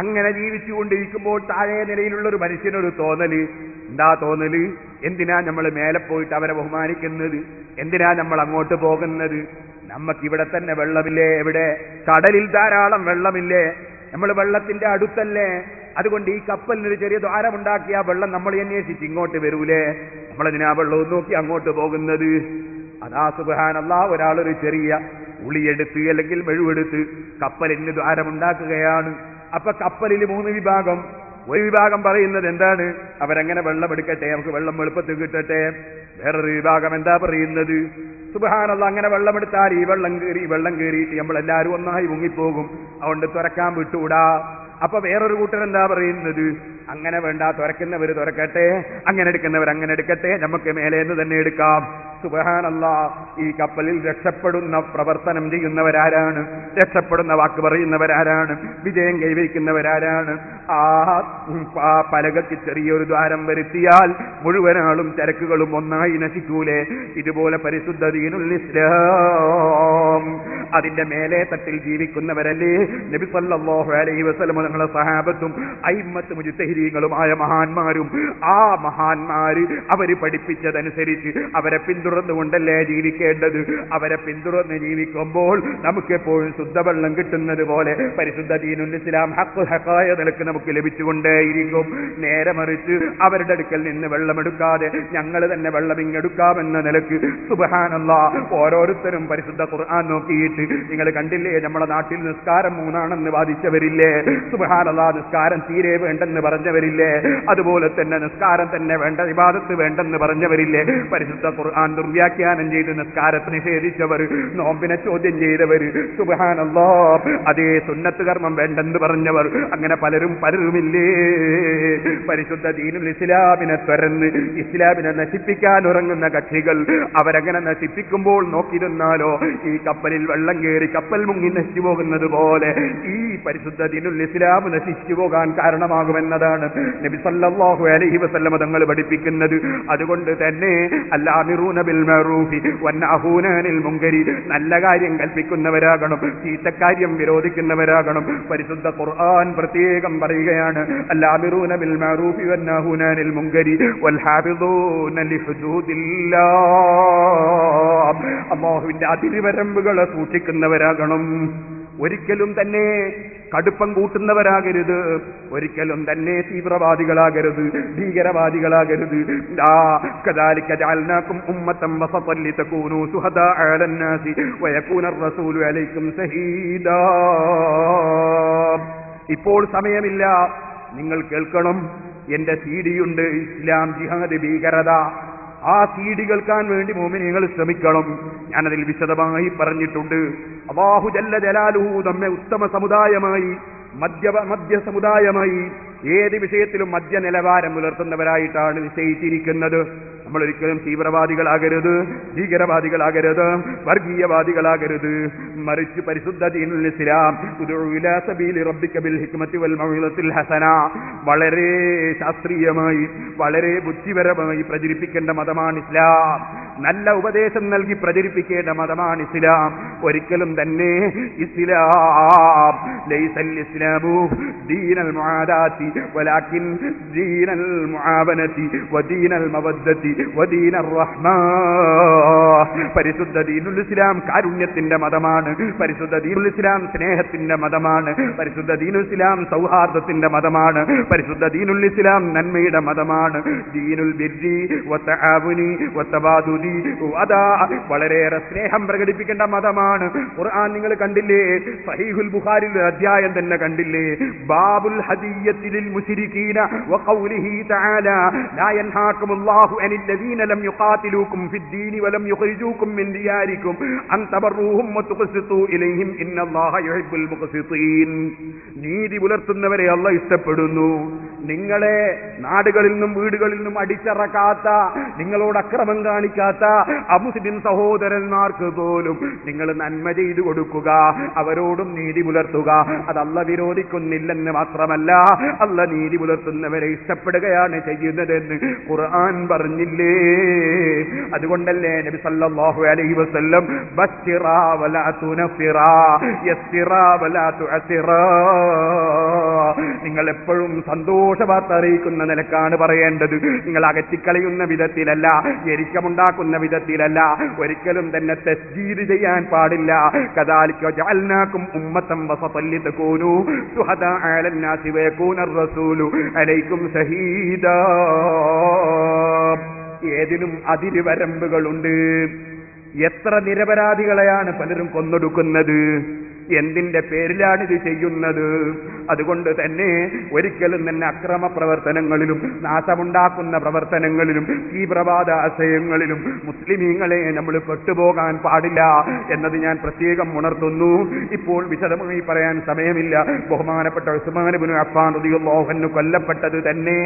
അങ്ങനെ ജീവിച്ചുകൊണ്ടിരിക്കുമ്പോൾ താഴെ നിലയിലുള്ളൊരു മനുഷ്യനൊരു തോന്നല്. എന്താ തോന്നല്? എന്തിനാ നമ്മൾ മേലെ പോയിട്ട് അവരെ ബഹുമാനിക്കുന്നത്? എന്തിനാ നമ്മൾ അങ്ങോട്ട് പോകുന്നത്? നമുക്കിവിടെ തന്നെ വെള്ളമില്ലേ? എവിടെ? കടലിൽ ധാരാളം വെള്ളമില്ലേ? നമ്മൾ വെള്ളത്തിന്റെ അടുത്തല്ലേ, അതുകൊണ്ട് ഈ കപ്പലിനൊരു ചെറിയ ദ്വാരമുണ്ടാക്കി ആ വെള്ളം നമ്മളെ അന്വേഷിച്ച് ഇങ്ങോട്ട് വരൂലേ, നമ്മളതിനാ വെള്ളവും നോക്കി അങ്ങോട്ട് പോകുന്നത്. അതാ സുബ്ഹാനല്ലാഹ്, ഒരാളൊരു ചെറിയ ഉളിയെടുത്ത് അല്ലെങ്കിൽ മെഴുവെടുത്ത് കപ്പലിന് ദ്വാരമുണ്ടാക്കുകയാണ്. അപ്പൊ കപ്പലിൽ 3 വിഭാഗം. ഒരു വിഭാഗം പറയുന്നത് എന്താണ്? അവരങ്ങനെ വെള്ളം എടുക്കട്ടെ, നമുക്ക് വെള്ളം എളുപ്പത്തിൽ കിട്ടട്ടെ. വേറൊരു വിഭാഗം എന്താ പറയുന്നത്? സുബ്ഹാനല്ലാഹ്, അങ്ങനെ വെള്ളമെടുത്താൽ ഈ വെള്ളം കയറിയിട്ട് നമ്മളെല്ലാവരും ഒന്നായി മുങ്ങിപ്പോകും, അതുകൊണ്ട് തുറക്കാൻ വിട്ടുകൂടാ. അപ്പൊ വേറൊരു കൂട്ടർ എന്താ പറയുന്നത്? അങ്ങനെ വേണ്ട, തുറക്കുന്നവർ തുറക്കട്ടെ, അങ്ങനെ എടുക്കുന്നവർ അങ്ങനെ എടുക്കട്ടെ, നമുക്ക് മേലേന്ന് തന്നെ എടുക്കാം. സുബ്ഹാനല്ലാഹ്, ഈ കപ്പലിൽ രക്ഷപ്പെടുന്ന പ്രവർത്തനം ചെയ്യുന്നവരാരാണ്? രക്ഷപ്പെടുന്ന വാക്ക് പറയുന്നവരാരാണ്? വിജയം കൈവരിക്കുന്നവരാരാണ്? ആ പലകയ്ക്ക് ചെറിയൊരു ദ്വാരം വരുത്തിയാൽ മുഴുവൻ ആളും ചരക്കുകളും ഒന്നായി നശിക്കൂലേ? ഇതുപോലെ പരിശുദ്ധ ദീനുൽ ഇസ്ലാം അതിന്റെ മേലെ തട്ടിൽ ജീവിക്കുന്നവരല്ലേ നബി സല്ലല്ലാഹു അലൈഹി വസല്ലം തങ്ങളുടെ സഹാബത്തും അയിമ്മത്ത് മുജ്തഹിദീങ്ങളുമായ മഹാന്മാരും. ആ മഹാന്മാര് അവര് പഠിപ്പിച്ചതനുസരിച്ച് അവരെ പിന്തുടർന്നുകൊണ്ടല്ലേ ജീവിക്കേണ്ടത്. അവരെ പിന്തുടർന്ന് ജീവിക്കുമ്പോൾ നമുക്ക് എപ്പോഴും ശുദ്ധവെള്ളം കിട്ടുന്നത് പോലെ പരിശുദ്ധ ദീനുൽ ഇസ്ലാം ഹക്കായ നിലക്ക് നമുക്ക് ലഭിച്ചുകൊണ്ടേയിരിക്കും. നേരെ മറിച്ച് അവരുടെ അടുക്കൽ നിന്ന് വെള്ളമെടുക്കാതെ ഞങ്ങൾ തന്നെ വെള്ളം ഇങ്ങെടുക്കാമെന്ന നിലക്ക് സുബ്ഹാനല്ലാഹ് ഓരോരുത്തരും പരിശുദ്ധ ഖുർആൻ നോക്കിയിട്ട് നിങ്ങൾ കണ്ടില്ലേ, നമ്മുടെ നാട്ടിൽ നിസ്കാരം 3 ആണെന്ന് വാദിച്ചവരില്ലേ? സുബ്ഹാനല്ലാഹ്, നിസ്കാരം തീരെ വേണ്ടെന്ന് പറഞ്ഞവരില്ലേ? അതുപോലെ തന്നെ നിസ്കാരം തന്നെ വേണ്ട, ഇബാദത്ത് വേണ്ടെന്ന് പറഞ്ഞവരില്ലേ? പരിശുദ്ധ ഖുർആൻ ദുർവ്യാഖ്യാനം ചെയ്ത് നിസ്കാരത്തെ നിഷേധിച്ചവർ, നോമ്പിനെ ചോദ്യം ചെയ്തവർ, സുബ്ഹാനല്ലാഹ് അതേ സുന്നത്ത് കർമ്മം വേണ്ടെന്ന് പറഞ്ഞവർ, അങ്ങനെ പലരുമില്ലേ? പരിശുദ്ധ ദീനുൽ ഇസ്ലാമിനെ തുറന്ന് ഇസ്ലാമിനെ നശിപ്പിക്കാൻ ഉറങ്ങുന്ന കക്ഷികൾ അവരങ്ങനെ നശിപ്പിക്കുമ്പോൾ നോക്കിയിരുന്നാലോ ഈ കപ്പലിൽ വെള്ളം കയറി കപ്പൽ മുങ്ങി നശിച്ചു പോകുന്നത് പോലെ ഈ പരിശുദ്ധ ദീനുൽ ഇസ്ലാം നശിച്ചു പോകാൻ കാരണമാകുമെന്നതാണ് നബി സല്ലല്ലാഹു അലൈഹി വസല്ലം തങ്ങൾ പഠിപ്പിക്കുന്നത്. അതുകൊണ്ട് തന്നെ അൽആമിറൂന ബിൽ മഅറൂഫി വന്നഹൂന അനിൽ മുൻകരി, നല്ല കാര്യം കൽപ്പിക്കുന്നവരാകണം, ചീത്തക്കാര്യം വിരോധിക്കുന്നവരാകണം. പരിശുദ്ധ ഖുർആൻ പ്രത്യേകം പറയുകയാണ്, അൽആമിറൂന ബിൽ മഅറൂഫി വന്നഹൂന അനിൽ മുൻകരി വൽ ഹാഫിദൂന ലിഹുദൂദില്ലാഹ്, അല്ലാഹുവിന്റെ അതിർവരമ്പുകളെ സൂക്ഷിക്കുന്നവരാകണം. ഒരിക്കലും തന്നെ കടുപ്പം കൂട്ടുന്നവരാകരുത്, ഒരിക്കലും തന്നെ തീവ്രവാദികളാകരുത്, ഭീകരവാദികളാകരുത്. കദാലിക ജഅൽനാകും ഉമ്മത്തൻ വസതൻ ലിതകൂനൂ ശുഹദാ അലന്നാസി വയകൂന റസൂലു അലൈക്കും ഷഹീദാ. ഇപ്പോൾ സമയമില്ല, നിങ്ങൾ കേൾക്കണം. എന്റെ സീഡിയുണ്ട്, ഇസ്ലാം ജിഹാദ് ഭീകരത. ആ സീഡി കേൾക്കാൻ വേണ്ടി മുഅ്മിനീങ്ങൾ ശ്രമിക്കണം. ഞാനതിൽ വിശദമായി പറഞ്ഞിട്ടുണ്ട്. അല്ലാഹു ജല്ല ജലാലുഹു നമ്മെ ഉത്തമ സമുദായമായി, മധ്യ സമുദായമായി ഏത് വിഷയത്തിലും മധ്യ നിലവാരം പുലർത്തുന്നവരായിട്ടാണ് നിശ്ചയിച്ചിരിക്കുന്നത്. നമ്മൾ ഒരിക്കലും തീവ്രവാദികളാകരുത്, ഭീകരവാദികളാകരുത്, വർഗീയവാദികളാകരുത്. മറിച്ച് പരിശുദ്ധ ദീനുൽ ഇസ്ലാം ഉദഉ ഇലാ സബീലി റബ്ബിക ബിൽ ഹിക്മതി വൽ മൗഇദത്തിൽ ഹസന, വളരെ ശാസ്ത്രീയമായി വളരെ ബുദ്ധിപരമായി പ്രചരിപ്പിക്കേണ്ട മതമാണ് ഇസ്ലാം. നല്ല ഉപദേശം നൽകി പ്രചരിപ്പിക്കേണ്ട മതമാണ് ഇസ്ലാം. ഒരിക്കലും തന്നെ ഇസ്ലാം ലൈസൽ ഇസ്ലാമു ദീനൽ മുആദാതി വലാകിൻ ദീനൽ മുആവനതി വദീനൽ മവദ്ദതി വദീനർ റഹ്മാ. പരിശുദ്ധ ദീനുൽ ഇസ്ലാം കാരുണ്യത്തിന്റെ മതമാണ്. പരിശുദ്ധ ദീനുൽ ഇസ്ലാം സ്നേഹത്തിന്റെ മതമാണ്. പരിശുദ്ധ ദീനുൽ ഇസ്ലാം സൗഹാർദ്ദത്തിന്റെ മതമാണ്. പരിശുദ്ധ ദീനുൽ ഇസ്ലാം നന്മയുടെ മതമാണ്. ദീനുൽ ബിർരി വതആവുനി വതബാദുദി, അതാ വളരെയേറെ സ്നേഹം പ്രകടിപ്പിക്കേണ്ട മതമാണ്. ഖുർആൻ നിങ്ങൾ കണ്ടില്ലേ? സഹീഹുൽ ബുഖാരിയിൽ അധ്യായം തന്നെ കണ്ടില്ലേ? ബാബുൽ ഹദിയ്യത്തി ലിൽ മുശ്രികീന വഖൗലിഹി തആല ലാ യൻഹാകുമുല്ലാഹു അനില്ലദീന ലം യുഖാതിലൂകും ഫിദ്ദീനി വലം യുഖ്രിജൂകും മിൻ ദിയാരികും അൻ തബറൂഹും വതുഖ്സിതു ഇലൈഹിം ഇന്നല്ലാഹ യുഹിബ്ബുൽ മുഖ്സിതീൻ. നീതി പുലർത്തുന്നവരെ അല്ലാഹ് ഇഷ്ടപ്പെടുന്നു. നിങ്ങളെ നാടുകളിൽ നിന്നും വീടുകളിൽ നിന്നും അടിച്ചിറക്കാത്ത, നിങ്ങളോട് അക്രമം കാണിക്കാത്ത അമുസ്ലിം സഹോദരന്മാർക്ക് പോലും നിങ്ങൾ നന്മ ചെയ്തു കൊടുക്കുക, അവരോടും നീതി പുലർത്തുക. അത് അല്ലാഹ് വിരോധിക്കുന്നില്ലെന്ന് മാത്രമല്ല, അല്ലാഹ് നീതി പുലർത്തുന്നവരെ ഇഷ്ടപ്പെടുകയാണ് ചെയ്യുന്നതെന്ന് ഖുർആൻ പറഞ്ഞില്ലേ? അതുകൊണ്ടല്ലേ നബി സല്ലല്ലാഹു അലൈഹി വസല്ലം ബശ്ശിറാ വലാ തുനഫിറാ യസ്സിറാ വലാ തുഅസിറാ, നിങ്ങൾ എപ്പോഴും സന്തോഷം സന്തോഷവാർത്ത അറിയിക്കുന്ന നിലക്കാണ് പറയേണ്ടത്. നിങ്ങൾ അകറ്റിക്കളയുന്ന വിധത്തിലല്ല, ഞെരുക്കമുണ്ടാക്കുന്ന വിധത്തിലല്ല, ഒരിക്കലും തന്നെ തസ്ജീദ് ചെയ്യാൻ പാടില്ല. കദാലിക ജഅൽനാകും ഉമ്മത്തൻ വസതൻ ലിതകൂനൂ ശുഹദാ അലന്നാസി വയകൂന റസൂലു അലൈക്കും ഷഹീദാ. ഏതിനും അതിരുവരമ്പുകളുണ്ട്. എത്ര നിരപരാധികളെയാണ് പലരും കൊന്നൊടുക്കുന്നത്. എന്തിന്റെ പേരിലാണിത് ചെയ്യുന്നത്? അതുകൊണ്ട് തന്നെ ഒരിക്കലും തന്നെ അക്രമ പ്രവർത്തനങ്ങളിലും നാശമുണ്ടാക്കുന്ന പ്രവർത്തനങ്ങളിലും തീവ്രവാദ ആശയങ്ങളിലും മുസ്ലിമീങ്ങളെ നമ്മൾ പെട്ടുപോകാൻ പാടില്ല എന്നത് ഞാൻ പ്രത്യേകം ഉണർത്തുന്നു. ഇപ്പോൾ വിശദമായി പറയാൻ സമയമില്ല. ബഹുമാനപ്പെട്ട ഉസ്മാൻ ഇബ്നു അഫ്ഫാൻ റളിയല്ലാഹു അൻഹു കൊല്ലപ്പെട്ടത് തന്നെ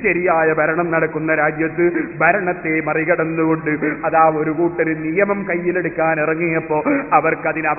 ശരിയായ ഭരണം നടക്കുന്ന രാജ്യത്ത് ഭരണത്തെ മറികടന്നുകൊണ്ട് അതാ ഒരു കൂട്ടർ നിയമം കയ്യിലെടുക്കാൻ ഇറങ്ങിയപ്പോ അവർക്കതിന്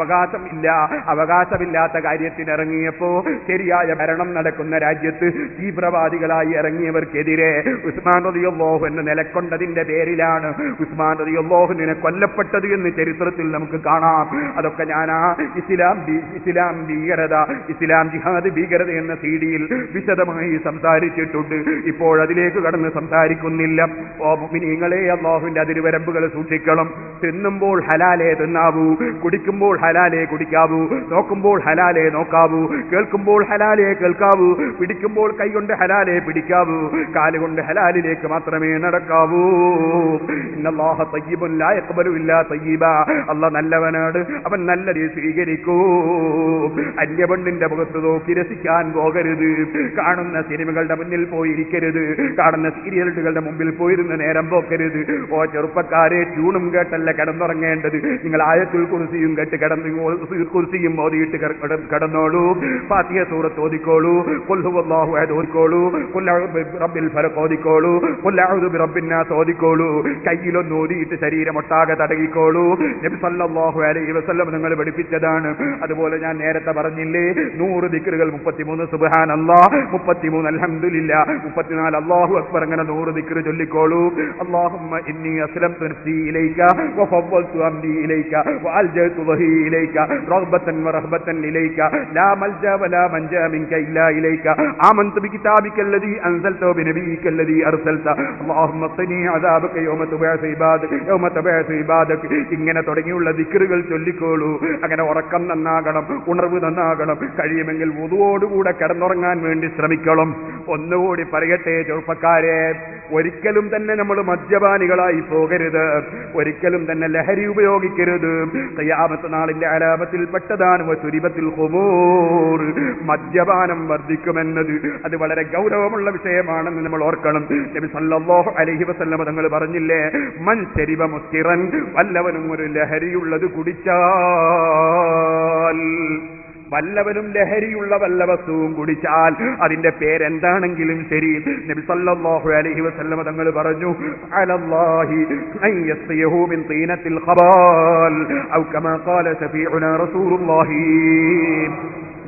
അവകാശമില്ലാത്ത കാര്യത്തിന് ഇറങ്ങിയപ്പോ ശരിയായ ഭരണം നടക്കുന്ന രാജ്യത്ത് തീവ്രവാദികളായി ഇറങ്ങിയവർക്കെതിരെ ഉസ്മാൻ റളിയല്ലാഹു അൻഹു നിലക്കൊണ്ടതിന്റെ പേരിലാണ് ഉസ്മാൻ റളിയല്ലാഹു അൻഹു കൊല്ലപ്പെട്ടത് എന്ന് ചരിത്രത്തിൽ നമുക്ക് കാണാം. അതൊക്കെ ഞാൻ ഇസ്ലാം ഭീകരത, ഇസ്ലാം ജിഹാദ് ഭീകരത എന്ന സീഡിയിൽ വിശദമായി സംസാരിച്ചിട്ടുണ്ട്. ഇപ്പോൾ അതിലേക്ക് കടന്ന് സംസാരിക്കുന്നില്ല. ഓ മുഅ്മിനീങ്ങളെ, അല്ലാഹുവിന്റെ അതിരുവരമ്പുകൾ സൂക്ഷിക്കണം. തിന്നുമ്പോൾ ഹലാലേ തിന്നാവൂ, കുടിക്കുമ്പോൾ ഹലാലേ കുടിക്കാവൂ, നോക്കുമ്പോൾ ഹലാലേ നോക്കാവൂ, കേൾക്കുമ്പോൾ ഹലാലേ കേൾക്കാവൂ, പിടിക്കുമ്പോൾ കൈകൊണ്ട് ഹലാലേ പിടിക്കാവൂ, കാലുകൊണ്ട് ഹലാലിലേക്ക് മാത്രമേ നടക്കാവൂ. ഇന്നല്ലാഹ തയ്യിബുൻ ലാ യഖ്ബലു ഇല്ലാ തയ്യിബാ. അല്ലാഹ് നല്ലവനാണ്, അവൻ നല്ലത് സ്വീകരിക്കൂ. അന്യപെണ്ണിന്റെ മുഖത്ത് നോക്കി രസിക്കാൻ പോകരുത്. കാണുന്ന സിനിമകളുടെ മുന്നിൽ പോയിരിക്കരുത്. കാണുന്ന സീരിയലുകളുടെ മുമ്പിൽ പോയിരുന്ന് നേരം പോക്കരുത്. ഓ ചെറുപ്പക്കാരെ, ട്യൂണും കേട്ടല്ല കിടന്നുറങ്ങേണ്ടത്. നിങ്ങൾ ആയത്തുൽ കുർസിയും കേട്ട് കുർസിയും ഓതിയിട്ട് കിടന്നോളൂ. ഫാത്തിഹ സൂറത്ത് ഓതിക്കോളൂ, ഖുൽ ഹുവല്ലാഹു അഹദ് ഓതിക്കോളൂ, ഖുൽ അഊദു ബിറബ്ബിൽ ഫലഖ് ഓതിക്കോളൂ, ഖുൽ അഊദു ബിറബ്ബിൻ നാസ് ഓതിക്കോളൂ. കയ്യിലൊന്ന് ഓതിയിട്ട് ശരീരമൊട്ടാകെ തടകിക്കോളൂ. നബി സല്ലല്ലാഹു അലൈഹി വസല്ലം നിങ്ങൾ പഠിപ്പിച്ചതാണ്. അതുപോലെ ഞാൻ നേരത്തെ പറഞ്ഞില്ലേ, 100 ദിക്റുകൾ, 33 സുബ്ഹാനല്ലാഹ്, 33 അൽഹംദുലില്ലാഹ്, 34 അല്ലാഹു അക്ബർ, അങ്ങനെ 100 ദിക്റ് ചൊല്ലിക്കോളൂ. അല്ലാഹുമ്മ ഇന്നി അസ്ലംതു നഫ്സി ഇലൈക വഫവ്വൽതു അംരി ഇലൈക വഅൽജഅതു വഹി ഇലൈക റഗ്ബതൻ വറഹബതൻ ഇലൈക ലാ മൽജാ വലാ മൻജാ മിൻക ഇല്ലാ ഇലൈക ആമൻതു ബികിതാബിക الذي أنزلته وبنبيك الذي أرسلته اللهم قني عذابك يوم تبعث عبادك. ഇങ്ങനെ തുടങ്ങിയുള്ള ദിക്റുകൾ ചൊല്ലിക്കോളൂ. അങ്ങനെ ഉറക്കം നന്നാകണം, ഉണർവ് നന്നാകണം. കഴിയുമെങ്കിൽ വുദുവോടുകൂടെ കിടന്നുറങ്ങാൻ വേണ്ടി ശ്രമിക്കണം. ഒന്നുകൂടി പറയട്ടെ ചെറുപ്പക്കാരെ, ഒരിക്കലും തന്നെ നമ്മൾ മദ്യപാനികളായി പോകരുത്. ഒരിക്കലും തന്നെ ലഹരി ഉപയോഗിക്കരുത്. ഖിയാമത്ത് നാളിന്റെ അലാമത്തിൽ പെട്ടതാണ് വസുരിബത്തുൽ ഖുമൂർ. മദ്യപാനം വർദ്ധിക്കുമെന്നത് അത് വളരെ ഗൗരവമുള്ള വിഷയമാണെന്ന് നമ്മൾ ഓർക്കണം. നബി സല്ലല്ലാഹു അലൈഹി വസല്ലം തങ്ങൾ പറഞ്ഞില്ലേ, മൻ ശരിബ മുസ്കിറൻ, വല്ലവനും ഒരു ലഹരിയുള്ളത് കുടിച്ചാൽ, വല്ലവനും ലഹരിയുള്ള വല്ല വസ്തുവും കുടിച്ചാൽ അതിന്റെ പേരെന്താണെങ്കിലും ശരി, നബി സല്ലല്ലാഹു അലൈഹി വസല്ലം തങ്ങൾ പറഞ്ഞു, അലല്ലാഹി അൻ യസ്ഖിയഹു മിൻ തീനത്തിൽ ഖബാൽ ഔ കമാ ഖാല ശഫീഉനാ റസൂലുള്ളാഹി.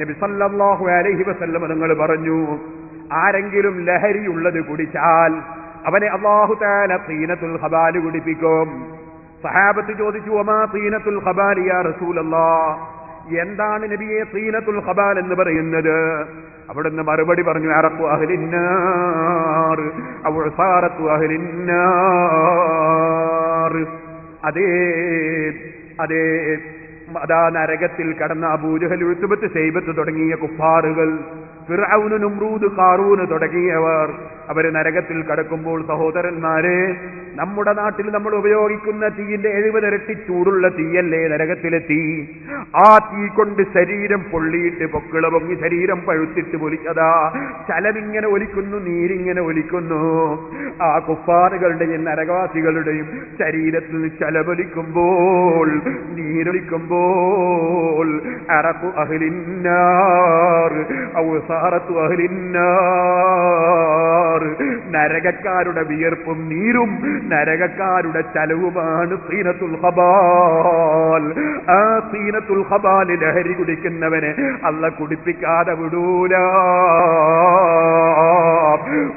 നബി സല്ലല്ലാഹു അലൈഹി വസല്ലം തങ്ങൾ പറഞ്ഞു, ആരെങ്കിലും ലഹരിയുള്ളത് കുടിച്ചാൽ അവനെ അല്ലാഹു തആല തീനത്തുൽ ഖബാൽ കുടിപ്പിക്കും. സഹാബത്ത് ചോദിച്ചു, വമാ തീനത്തുൽ ഖബാൽ യാ റസൂലല്ലാഹ്, എന്താണ് നബിയെ തീനത്തുൽ ഖബാൽ എന്ന് പറയുന്നത്? അവിടുന്ന് മറുപടി പറഞ്ഞു, അറഖു അഹ്ലിന്നാർ ഔ ഉസാറത്തു അഹ്ലിന്നാർ. അതേ അതാ നരകത്തിൽ കടന്ന അബൂജഹൽ, ഉത്ബത്ത്, ശൈബത്ത് തുടങ്ങിയ കുഫാറുകൾ, ഫിർഔൻ, നമ്രൂദ്, ഖാറൂൻ തുടങ്ങിയവർ അവര് നരകത്തിൽ കടക്കുമ്പോൾ, സഹോദരന്മാരെ, നമ്മുടെ നാട്ടിൽ നമ്മൾ ഉപയോഗിക്കുന്ന തീയിന്റെ 70 ഇരട്ടി ചൂടുള്ള തീയല്ലേ നരകത്തിലെ തീ. ആ തീ കൊണ്ട് ശരീരം പൊള്ളിയിട്ട് പൊക്കിള പൊങ്ങി ശരീരം പഴുത്തിട്ട് പൊലിച്ചതാ ചലമിങ്ങനെ ഒലിക്കുന്നു, നീരിങ്ങനെ ഒലിക്കുന്നു. ആ കുഫാറുകളുടെയും നരകവാസികളുടെയും ശരീരത്തിൽ ചലപൊലിക്കുമ്പോൾ, നീരൊലിക്കുമ്പോൾ, അറഖു അഹ്ലിന്നാർ ഔ സാറത്തു അഹ്ലിന്നാർ, നരകക്കാരുടെ വിയർപ്പും നീരും നരകക്കാരുടെ ചലവുമാണ് തീനത്തുൽ ഖബാൽ. ആ തീനത്തുൽ ഖബാൽ ലഹരി കുടിക്കുന്നവനെ അല്ലാഹ് കുടിപ്പിക്കാതെ വിടൂല.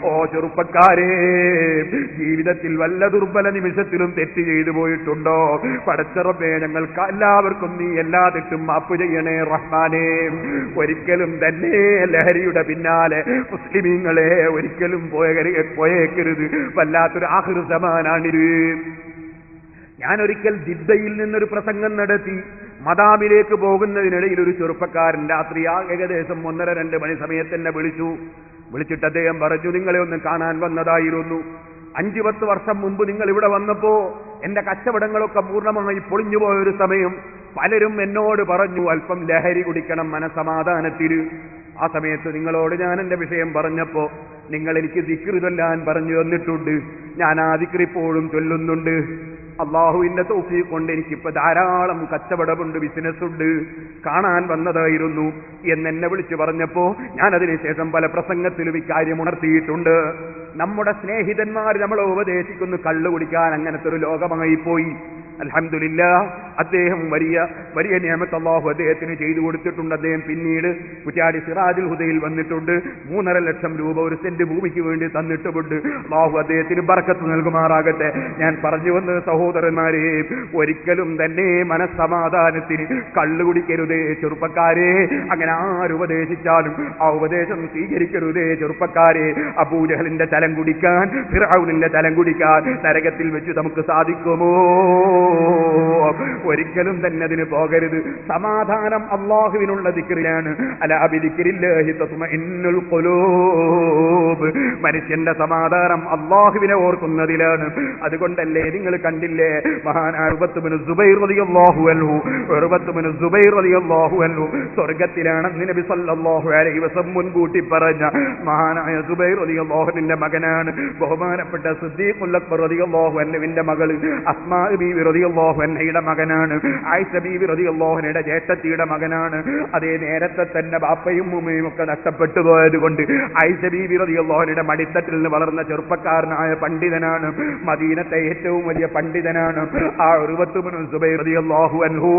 ഓ ചെറുപ്പക്കാരെ, ജീവിതത്തിൽ വല്ല ദുർബല നിമിഷത്തിലും തെറ്റ് ചെയ്തു പോയിട്ടുണ്ടോ? പടച്ചറബേ, ഞങ്ങൾക്ക് എല്ലാവർക്കും നീ എല്ലാ തെറ്റും മാപ്പ് ചെയ്യണേ റഹ്മാനേ. ഒരിക്കലും തന്നെ ലഹരിയുടെ പിന്നാലെ മുസ്ലിമീങ്ങളെ ഒരിക്കലും പോയേക്കരുത്. വല്ലാത്തൊരു ആഖിർ സമാനാണിത്. ഞാനൊരിക്കൽ ജിദ്ദയിൽ നിന്നൊരു പ്രസംഗം നടത്തി. മദാമിലേക്ക് പോകുന്നതിനിടയിൽ ഒരു ചെറുപ്പക്കാരൻ രാത്രി ഏകദേശം 1:30-2 മണി സമയത്ത് എന്നെ വിളിച്ചിട്ട് അദ്ദേഹം പറഞ്ഞു, നിങ്ങളെ ഒന്ന് കാണാൻ വന്നതായിരുന്നു. 5-10 വർഷം മുമ്പ് നിങ്ങൾ ഇവിടെ വന്നപ്പോ എന്റെ കച്ചവടങ്ങളൊക്കെ പൂർണ്ണമായി പൊളിഞ്ഞുപോയൊരു സമയം. പലരും എന്നോട് പറഞ്ഞു അല്പം ലഹരി കുടിക്കണം മനസ്സമാധാനത്തിന്. ആ സമയത്ത് നിങ്ങളോട് ഞാൻ എന്റെ വിഷയം പറഞ്ഞപ്പോ നിങ്ങൾ എനിക്ക് ദിക്ർ ചൊല്ലാൻ പറഞ്ഞു തന്നിട്ടുണ്ട്. ഞാൻ ആ ദിക്ർ ഇപ്പോഴും ചൊല്ലുന്നുണ്ട്. അള്ളാഹുവിന്റെ തൗഫീഖ് കൊണ്ട് എനിക്കിപ്പോ ധാരാളം കച്ചവടമുണ്ട്, ബിസിനസ്സുണ്ട്. കാണാൻ വന്നതായിരുന്നു എന്നെ വിളിച്ചു പറഞ്ഞപ്പോ ഞാൻ അതിനുശേഷം പല പ്രസംഗത്തിലും ഇക്കാര്യം ഉണർത്തിയിട്ടുണ്ട്. നമ്മുടെ സ്നേഹിതന്മാർ നമ്മളെ ഉപദേശിക്കുന്നു കള്ളു കുടിക്കാൻ. അങ്ങനത്തെ ഒരു ലോകമായി പോയി. അൽഹംദുലില്ലാഹ് അദ്ദേഹം വലിയ നിഅമത്ത് അല്ലാഹു അദ്ദേഹത്തിന് ചെയ്തു കൊടുത്തിട്ടുണ്ട്. അദ്ദേഹം പിന്നീട് കുറ്റ്യാടി സിറാജുൽ ഹുദയിൽ വന്നിട്ടുണ്ട്. 3.5 ലക്ഷം രൂപ ഒരു സെന്റ് ഭൂമിക്ക് വേണ്ടി തന്നിട്ടുമുണ്ട്. അല്ലാഹു അദ്ദേഹത്തിന് ബർക്കത്ത് നൽകുമാറാകട്ടെ. ഞാൻ പറഞ്ഞു വന്നത് സഹോദരന്മാരെ, ഒരിക്കലും തന്നെ മനസ്സമാധാനത്തിന് കള്ളു കുടിക്കരുതേ ചെറുപ്പക്കാരെ. അങ്ങനെ ആരുപദേശിച്ചാലും ആ ഉപദേശം സ്വീകരിക്കരുതേ ചെറുപ്പക്കാരെ. അബൂജഹലിന്റെ ചലം കുടിക്കാൻ, ഫിർഔനിന്റെ ചലം കുടിക്കാൻ നരകത്തിൽ വെച്ച് നമുക്ക് സാധിക്കുമോ? ഒരിക്കലും തന്നെ അതിന് പോകരുത്. സമാധാനം അള്ളാഹുവിനുള്ള ദിക്റിലാണ്. അലാ ബിദിക്രില്ലാഹി തത്മഇന്നുൽ ഖുലൂബ്. മനുഷ്യന്റെ സമാധാനം അള്ളാഹുവിനെ ഓർക്കുന്നതിലാണ്. അതുകൊണ്ടല്ലേ നിങ്ങൾ കണ്ടില്ലേ മഹാനായ ഉർവത്ത് ബിൻ സുബൈർ റളിയല്ലാഹു അൻഹു സ്വർഗ്ഗത്തിലാണെന്ന് നബി സല്ലല്ലാഹു അലൈഹി വസല്ലം മുൻകൂട്ടി പറഞ്ഞ മഹാനായ സുബൈർ റളിയല്ലാഹു അൻഹുവിന്റെ മകനാണ്. ബഹുമാനപ്പെട്ട സിദ്ദീഖുൽ അക്ബർ റളിയല്ലാഹു അൻഹുവിന്റെ മകൾ അസ്മാ ബീവി റളിയല്ലാഹു അൻഹയുടെ മകനാണ്. ആയിഷ ബീവി റളിയല്ലാഹു അൻഹയുടെ ജ്യേഷ്ഠത്തിയുടെ മകനാണ്. അതേ നേരത്തെ തന്നെ ബാപ്പയും ഉമ്മയും ഒക്കെ നഷ്ടപ്പെട്ടു പോയതുകൊണ്ട് ആയിഷ ബീവി റളിയല്ലാഹു അൻഹയുടെ മടിത്തട്ടിൽ നിന്ന് വളർന്ന ചെറുപ്പക്കാരനായ പണ്ഡിതനാണ്. മദീനത്തെ ഏറ്റവും വലിയ പണ്ഡിതനാണ്. ആ ഉർവത്ത് ബിൻ സുബൈർ റളിയല്ലാഹു അൻഹു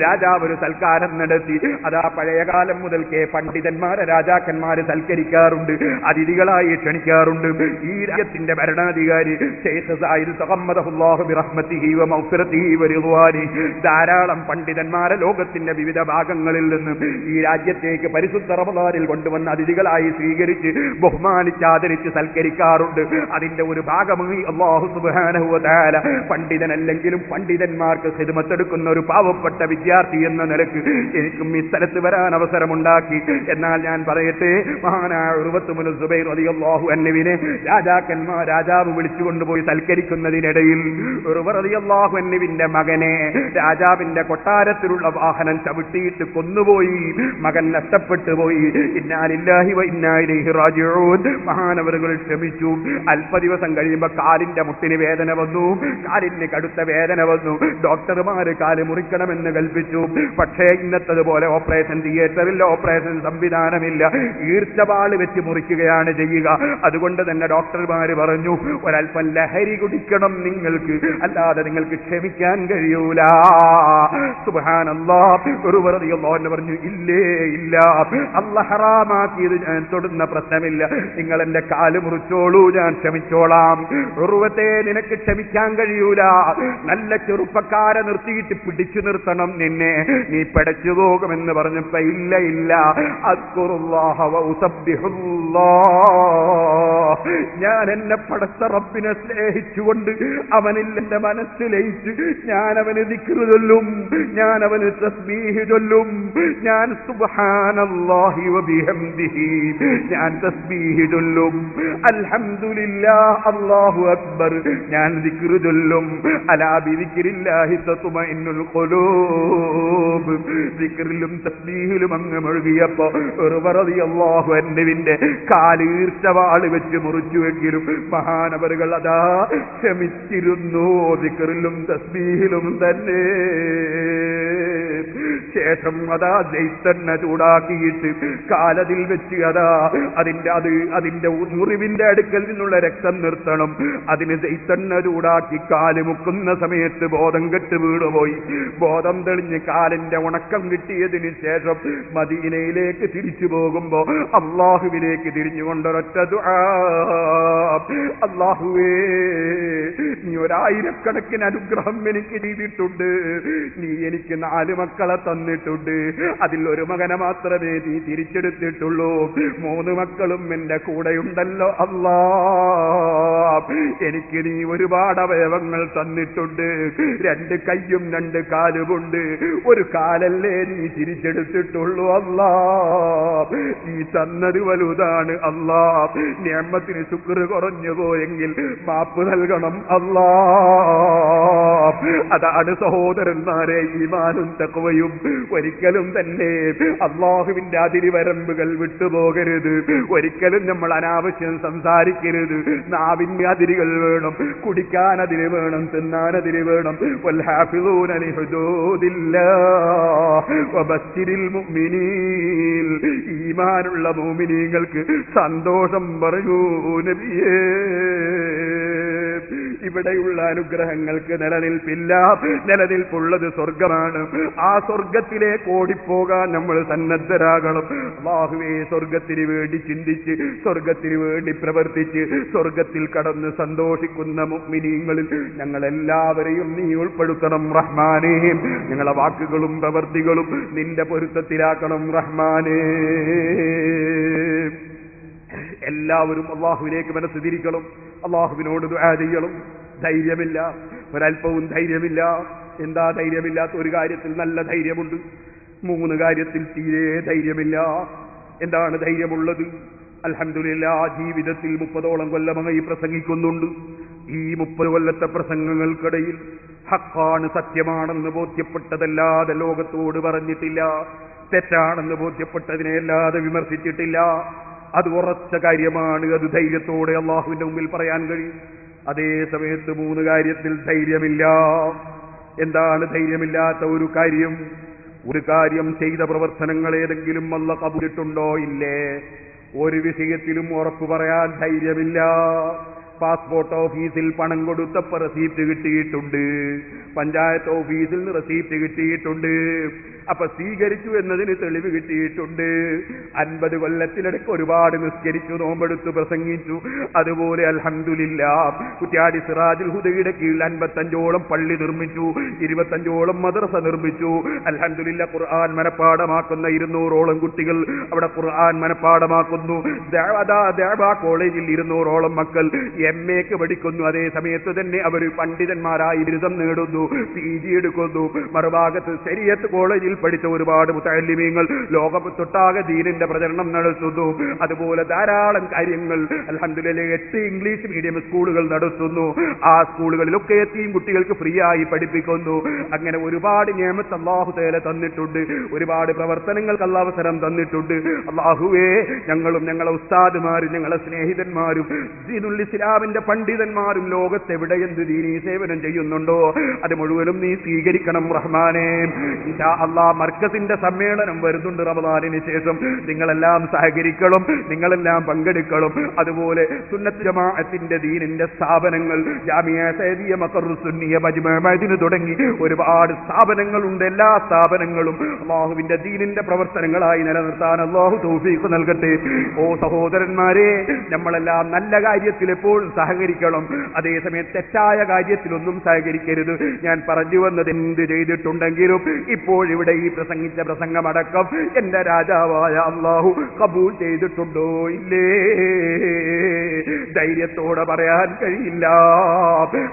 രാജാവ് ഒരു സൽക്കാരം നടത്തി. അതാ പഴയകാലം മുതൽക്കേ പണ്ഡിതന്മാരെ രാജാക്കന്മാരെ സൽക്കരിക്കാറുണ്ട്, അതിഥികളായി ക്ഷണിക്കാറുണ്ട്. ഈ രാജ്യത്തിന്റെ ഭരണാധികാരി ശൈഖ് സഈദ് തഗമ്മദഹുല്ലാഹു ബിറഹ്മതിഹി വ മഗ്ഫിറതിഹി വ റിദ്വാനി ധാരാളം പണ്ഡിതന്മാരെ ലോകത്തിന്റെ വിവിധ ഭാഗങ്ങളിൽ നിന്ന് ഈ രാജ്യത്തേക്ക് പരിശുദ്ധ റമദാനിൽ കൊണ്ടുവന്ന അതിഥികളായി സ്വീകരിച്ച് ബഹുമാനിച്ച് ആദരിച്ച് സൽക്കരിക്കാറുണ്ട്. അതിന്റെ ഒരു ഭാഗമായി അല്ലാഹു സുബ്ഹാനഹു വ തആല പണ്ഡിതനല്ലെങ്കിലും പണ്ഡിതന്മാർക്ക് ഖിദ്മത്തെടുക്കുന്ന ഒരു പാവപ്പെട്ട വിദ്യാർത്ഥി എന്ന നിലക്ക് എനിക്കും ഈ സ്ഥലത്ത് വരാൻ അവസരമുണ്ടാക്കി. എന്നാൽ ഞാൻ പറയട്ടെ, മഹാനായ ഉർവത്ത് ബിൻ സുബൈർ റളിയല്ലാഹു അൻഹുവിനെ രാജാവ് വിളിച്ചുകൊണ്ടുപോയി സൽക്കരിക്കുന്നതിനിടയിൽ ഉർവത്ത് റളിയല്ലാഹു അൻഹുവിന്റെ മകനെ രാജാവിന്റെ കൊട്ടാരത്തിലുള്ള വാഹനം ചവിട്ടിയിട്ട് കൊന്നുപോയി. മകൻ നഷ്ടപ്പെട്ടു പോയി. ഇന്നാ ലില്ലാഹി വ ഇന്നാ ഇലൈഹി റാജിഊൻ. മഹാനവറുകൾ ക്ഷമിച്ചു. അല്പ ദിവസം കഴിയുമ്പോൾ കാലിന്റെ മുട്ടിന് വേദന വന്നു, കാലിന് കടുത്ത വേദന വന്നു. ഡോക്ടർമാര് കാല് മുറിക്കണമെന്ന് കൽപ്പിച്ചു. പക്ഷേ ഇന്നത്തതുപോലെ ഓപ്പറേഷൻ തിയേറ്ററിൽ ഓപ്പറേഷൻ സംവിധാനമില്ല, ഈർച്ചവാള് വെച്ച് മുറിക്കുകയാണ് ചെയ്യുക. അതുകൊണ്ട് തന്നെ ഡോക്ടർമാര് പറഞ്ഞു ഒരൽപ്പം ലഹരി കുടിക്കണം നിങ്ങൾക്ക്, അല്ലാതെ നിങ്ങൾക്ക് ക്ഷമിക്കാൻ കഴിയൂല. സുബ്ഹാനല്ലാഹ്. ഒരു റളിയല്ലാഹു പറഞ്ഞു ഇല്ലേ ഇല്ല, അല്ലാഹ് ഹറാമാക്കിയത് ഞാൻ തൊടുന്ന പ്രശ്നമില്ല, നിങ്ങൾ എന്റെ കാല് മുറിച്ചോളൂ, ഞാൻ ക്ഷമിച്ചോളാം. ഉർവത്തെ നിനക്ക് ക്ഷമിക്കാൻ കഴിയൂല, നല്ല ചെറുപ്പക്കാരെ നിർത്തിയിട്ട് പിടിച്ചു നിർത്തണം നിന്നെ, നീ പിടച്ചു പോകുമെന്ന് പറഞ്ഞപ്പോ ഇല്ല ഇല്ല, അസ്കുറുല്ലാഹ വ ഉസബ്ബിഹുല്ലാഹ്, ഞാൻ എന്നെ പടച്ച റബ്ബിനെ സ്നേഹിച്ചുകൊണ്ട് അവനിൽ എന്റെ മനസ്സ് ലയിച്ച് ഞാൻ അവന് ദിക്ർ ചൊല്ലും, ഞാൻ അവന് തസ്ബീഹ് ചൊല്ലും, ഞാൻ സുബ്ഹാനല്ലാഹി വ ബിഹംദിഹി ഞാൻ തസ്ബീഹ് ചൊല്ലും, അൽഹംദുലില്ലാഹ് അല്ലാഹു അക്ബർ ഞാൻ ദിക്ർ ചൊല്ലും. അലാ ബിദിക്രില്ലാഹി തത്മഇന്നുൽ ഖുലൂബ്. ദിക്റിലും തസ്ബീഹിലും അങ്ങ് മുഴുകിയപ്പോ റളിയല്ലാഹു അൻഹുവിന്റെ കാലീർച്ചവാള് വെച്ച് മുറിച്ചുവെങ്കിലും മഹാനവറുകൾ അതാ ക്ഷമിച്ചിരുന്നു, ദിക്റിലും തസ്ബീഹിലും തന്നെ. ശേഷം അതാ ജയ്ത്തെണ്ണ ചൂടാക്കിയിട്ട് കാലതിൽ വെച്ച് അതാ അതിന്റെ മുറിവിന്റെ അടുക്കൽ നിന്നുള്ള രക്തം നിർത്തണം. അതിന് ജയ്ത്തെണ്ണ ചൂടാക്കി കാല് മുക്കുന്ന സമയത്ത് ബോധം കെട്ട് വീണുപോയി. ബോധം തെളിഞ്ഞ് കാലിന്റെ ഉണക്കം കിട്ടിയതിന് ശേഷം മദീനയിലേക്ക് തിരിച്ചു പോകുമ്പോ അള്ളാഹുവിലേക്ക് തിരിഞ്ഞുകൊണ്ടൊരൊറ്റ ദുആ, അള്ളാഹുവേ നീ 1000 കണക്കിന് അനുഗ്രഹം എനിക്ക് ചെയ്തിട്ടുണ്ട്, നീ എനിക്ക് 4 മക്കളെ തന്നിട്ടുണ്ട്. അതിൽ ഒരു മകനെ മാത്രമേ നീ തിരിച്ചെടുത്തിട്ടുള്ളൂ. 3 മക്കളും എന്റെ കൂടെയുണ്ടല്ലോ അല്ലാ. എനിക്ക് നീ ഒരുപാട് അവയവങ്ങൾ തന്നിട്ടുണ്ട്. 2 കൈയും 2 കാലുമുണ്ട്. ഒരു കാലല്ലേ നീ തിരിച്ചെടുത്തിട്ടുള്ളൂ അല്ലാ. നീ തന്നത് വലുതാണ് അല്ലാ. നിഅമത്തിന് ശുക്ർ കുറഞ്ഞു പോയെങ്കിൽ മാപ്പ് നൽകണം അല്ലാ. അതാണ് സഹോദരന്മാരെ ഈമാനും തഖ്വയും. ഒരിക്കലും തന്നെ അല്ലാഹുവിന്റെ അതിരുവരമ്പുകൾ വിട്ടുപോകരുത്. ഒരിക്കലും നമ്മൾ അനാവശ്യം സംസാരിക്കരുത്. നാവിന് അതിരുകൾ വേണം, കുടിക്കാൻ അതിര് വേണം, തിന്നാൻ അതിര് വേണം. വൽഹാഫിളൂന ലിഹുദൂദില്ലാഹ് വബശ്ശിരിൽ മുഅ്മിനീൻ. ഈമാനുള്ള മുഅ്മിനീങ്ങൾക്ക് സന്തോഷം പറയൂ നബിയേ. ഇവിടെയുള്ള അനുഗ്രഹങ്ങൾക്ക് നിലനിൽപ്പില്ല. നിലനിൽപ്പുള്ളത് സ്വർഗമാണ്. ആ സ്വർഗത്തിലേക്ക് ഓടിപ്പോകാൻ നമ്മൾ സന്നദ്ധരാകണം. അല്ലാഹുവേ, സ്വർഗത്തിന് വേണ്ടി ചിന്തിച്ച്, സ്വർഗത്തിന് വേണ്ടി പ്രവർത്തിച്ച്, സ്വർഗത്തിൽ കടന്ന് സന്തോഷിക്കുന്ന മുഅ്മിനീങ്ങളിൽ ഞങ്ങളെല്ലാവരെയും നീ ഉൾപ്പെടുത്തണം റഹ്മാനേ. ഞങ്ങളെ വാക്കുകളും പ്രവർത്തികളും നിന്റെ പൊരുത്തത്തിലാക്കണം റഹ്മാനേ. എല്ലാവരും അല്ലാഹുവിലേക്ക് മനസ്സ് തിരിക്കണം. അല്ലാഹുവിനോട് ദുആ ചെയ്യണം. ധൈര്യമില്ല, ഒരല്പവും ധൈര്യമില്ല. എന്താ ധൈര്യമില്ലാത്ത? ഒരു കാര്യത്തിൽ നല്ല ധൈര്യമുണ്ട്, 3 കാര്യത്തിൽ തീരെ ധൈര്യമില്ല. എന്താണ് ധൈര്യമുള്ളത്? അൽഹംദുലില്ലാഹ്, ജീവിതത്തിൽ 30ഓളം കൊല്ലമായി പ്രസംഗിക്കുന്നുണ്ട്. ഈ 30 കൊല്ലത്തെ പ്രസംഗങ്ങൾക്കിടയിൽ ഹക്കാണ്, സത്യമാണെന്ന് ബോധ്യപ്പെട്ടതല്ലാതെ ലോകത്തോട് പറഞ്ഞിട്ടില്ല. തെറ്റാണെന്ന് ബോധ്യപ്പെട്ടതിനെ അല്ലാതെ വിമർശിച്ചിട്ടില്ല. അത് ഉറച്ച കാര്യമാണ്. അത് ധൈര്യത്തോടെ അള്ളാഹുവിന്റെ മുമ്പിൽ പറയാൻ കഴിയും. അതേ സമയത്ത് 3 കാര്യത്തിൽ ധൈര്യമില്ല. എന്താണ് ധൈര്യമില്ലാത്ത ഒരു കാര്യം? ഒരു കാര്യം ചെയ്ത പ്രവർത്തനങ്ങൾ ഏതെങ്കിലും അല്ലാഹു കബൂലിട്ടുണ്ടോ ഇല്ലേ? ഒരു വിഷയത്തിലും ഉറപ്പ് പറയാൻ ധൈര്യമില്ല. പാസ്പോർട്ട് ഓഫീസിൽ പണം കൊടുത്തപ്പോൾ റെസീപ്റ്റ് കിട്ടിയിട്ടുണ്ട്, പഞ്ചായത്ത് ഓഫീസിൽ നിന്ന് റെസീപ്റ്റ് കിട്ടിയിട്ടുണ്ട്. അപ്പൊ സ്വീകരിച്ചു എന്നതിന് തെളിവ് കിട്ടിയിട്ടുണ്ട്. 50 കൊല്ലത്തിനിടയ്ക്ക് ഒരുപാട് നിസ്കരിച്ചു, നോമ്പെടുത്തു, പ്രസംഗിച്ചു. അതുപോലെ അൽഹംദുലില്ലാഹ് കുറ്റ്യാടി സിറാജുൽ ഹുദയുടെ കീഴിൽ 55ഓളം പള്ളി നിർമ്മിച്ചു, 25ഓളം മദ്രസ നിർമ്മിച്ചു. അൽഹംദുലില്ലാഹ് ഖുർആൻ മനപ്പാഠമാക്കുന്ന 200ഓളം കുട്ടികൾ അവിടെ ഖുർആൻ മനപ്പാഠമാക്കുന്നു. ദഅവ കോളേജിൽ 200ഓളം മക്കൾ MA പഠിക്കുന്നു. അതേ സമയത്ത് തന്നെ അവർ പണ്ഡിതന്മാരായി ബിരുദം നേടുന്നു, PG എടുക്കുന്നു. മറുഭാഗത്ത് ശരീഅത്ത് കോളേജിൽ പഠിച്ച ഒരുപാട് മുതഅല്ലിമീങ്ങൾ ലോകത്തൊട്ടാകെ ദീനിന്റെ പ്രചരണം നടത്തുന്നു. അതുപോലെ ധാരാളം കാര്യങ്ങൾ അൽഹംദുലില്ലാഹ് 8 ഇംഗ്ലീഷ് മീഡിയം സ്കൂളുകൾ നടത്തുന്നു. ആ സ്കൂളുകളിലൊക്കെ എത്തിയും കുട്ടികൾക്ക് ഫ്രീ ആയി പഠിപ്പിക്കുന്നു. അങ്ങനെ ഒരുപാട് നിഅമത്ത് അല്ലാഹു തആല തന്നിട്ടുണ്ട്. ഒരുപാട് പ്രവർത്തനങ്ങൾക്ക് അല്ലാഹു അവസരം തന്നിട്ടുണ്ട്. അല്ലാഹുവേ, ഞങ്ങളും ഞങ്ങളെ ഉസ്താദുമാരും ഞങ്ങളെ സ്നേഹിതന്മാരും ദീനുൽ ഇസ്ലാമിന്റെ പണ്ഡിതന്മാരും ലോകത്തെവിടെ എന്ത് ദീനീ സേവനം ചെയ്യുന്നുണ്ടോ അത് മുഴുവനും നീ സ്വീകരിക്കണം റഹ്മാനേ. ഇൻഷാ അല്ലാഹ് മർക്കസിന്റെ സമ്മേളനം വരുന്നുണ്ട് റമദാനിന് ശേഷം. നിങ്ങളെല്ലാം സഹകരിക്കണം, നിങ്ങളെല്ലാം പങ്കെടുക്കണം. അതുപോലെ സുന്നത്ത് ജമാഅത്തിന്റെ ദീനിന്റെ സ്ഥാപനങ്ങൾ ജാമിഅ സയ്യിദിയ മഖറുസ് സുന്നിയ മജ്മഅ മഅദിന് തുടങ്ങി ഒരുപാട് സ്ഥാപനങ്ങളുണ്ട്. എല്ലാ സ്ഥാപനങ്ങളും അല്ലാഹുവിന്റെ ദീനിന്റെ പ്രവർത്തനങ്ങളായി നിലനിർത്താൻ അല്ലാഹു തൗഫീഖ് നൽകട്ടെ. ഓ സഹോദരന്മാരെ, നമ്മളെല്ലാം നല്ല കാര്യത്തിൽ എപ്പോഴും സഹകരിക്കണം. അതേസമയം തെറ്റായ കാര്യത്തിലൊന്നും സഹകരിക്കരുത്. ഞാൻ പറഞ്ഞു വന്നത് എന്ത് ചെയ്തിട്ടുണ്ടെങ്കിലും ഇപ്പോഴിവിടെ ഈ പ്രസംഗിച്ച പ്രസംഗമടക്കം എന്റെ രാജാവായ അല്ലാഹു കബൂൽ ചെയ്തിട്ടുണ്ടോ ഇല്ലേ? ധൈര്യത്തോടെ പറയാൻ കഴിയില്ല.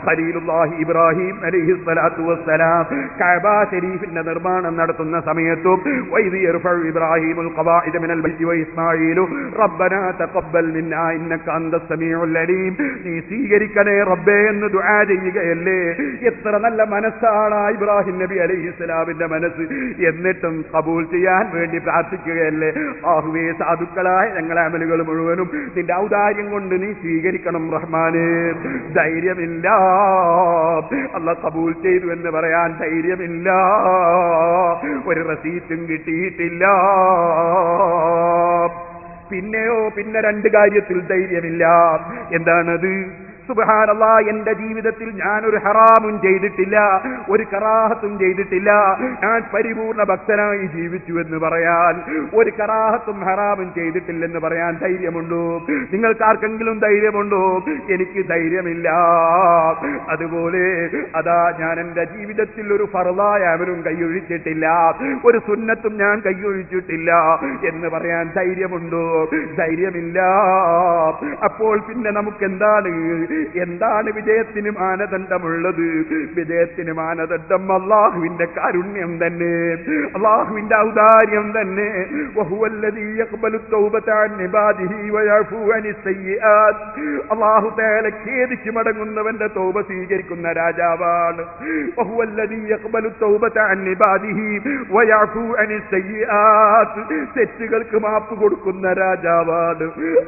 ഖലീലുല്ലാഹി ഇബ്രാഹിം അലൈഹിസ്സലാത്തു വസ്സലാം കഅബ ശരീഫിന്റെ നിർമ്മാണം നടത്തുന്ന സമയത്തും വൈദി യർഫഉ ഇബ്രാഹിമുൽ ഖവാഇദ മിനൽ ബൈതി വഇസ്മാഈലു റബ്ബനാ തഖബ്ബൽ മിന്നാ ഇന്നക അന്തസ് സമീഉൽ അലീം. നീ സ്വീകരിക്കണേ റബ്ബേ എന്ന് ദുആ ചെയ്യുകയല്ലേ? എത്ര നല്ല മനസ്സാണ് ഇബ്രാഹിം നബി അലൈഹിസ്സലാമിന്റെ മനസ്സ്. എന്നിട്ടും കബൂൽ ചെയ്യാൻ വേണ്ടി പ്രാർത്ഥിക്കുകയല്ലേ? ആഹുവേ, സാധുക്കളായ ഞങ്ങളെ അമലുകൾ മുഴുവനും നിന്റെ ഔദാര്യം കൊണ്ട് നീ സ്വീകരിക്കണം റഹ്മാനേ. ധൈര്യമില്ല, അല്ലാഹ് കബൂൽ ചെയ്തു എന്ന് പറയാൻ ധൈര്യമില്ല. ഒരു റസീറ്റും കിട്ടിയിട്ടില്ല. പിന്നെ 2 കാര്യത്തിൽ ധൈര്യമില്ല. എന്താണത്? സുബ്ഹാനല്ലാഹ്, എന്റെ ജീവിതത്തിൽ ഞാനൊരു ഹറാമും ചെയ്തിട്ടില്ല, ഒരു കറാഹത്തും ചെയ്തിട്ടില്ല, ഞാൻ പരിപൂർണ ഭക്തനായി ജീവിച്ചു എന്ന് പറയാൻ, ഒരു കറാഹത്തും ഹറാമും ചെയ്തിട്ടില്ലെന്ന് പറയാൻ ധൈര്യമുണ്ടോ? നിങ്ങൾക്ക് ആർക്കെങ്കിലും ധൈര്യമുണ്ടോ? എനിക്ക് ധൈര്യമില്ല. അതുപോലെ അതാ ഞാൻ എന്റെ ജീവിതത്തിൽ ഒരു ഫർളായ അമലും കൈയൊഴിച്ചിട്ടില്ല, ഒരു സുന്നത്തും ഞാൻ കൈയൊഴിച്ചിട്ടില്ല എന്ന് പറയാൻ ധൈര്യമുണ്ടോ? ധൈര്യമില്ല. അപ്പോൾ പിന്നെ നമുക്ക് എന്താണ് വിജയത്തിന് മാനദണ്ഡമുള്ളത്? വിജയത്തിന് മാനദണ്ഡം അല്ലാഹുവിന്റെ കാരുണ്യം തന്നെ, അല്ലാഹുവിന്റെ ഔദാര്യം തന്നെ. വഹുവല്ലദീ യഖ്ബലു തൗബത അൻ ഇബാദിഹി വയഅഫു അനിസ് സയ്യിആത്ത്. അല്ലാഹു തആല ഖേദിച്ചു മടങ്ങുന്നവന്റെ തൗബ സ്വീകരിക്കുന്ന രാജാവാണ്. വഹുവല്ലദീ യഖ്ബലു തൗബത അൻ ഇബാദിഹി വയഅഫു അനിസ് സയ്യിആത്ത്. തെറ്റുകൾക്ക് മാപ്പ് കൊടുക്കുന്ന രാജാവാണ്.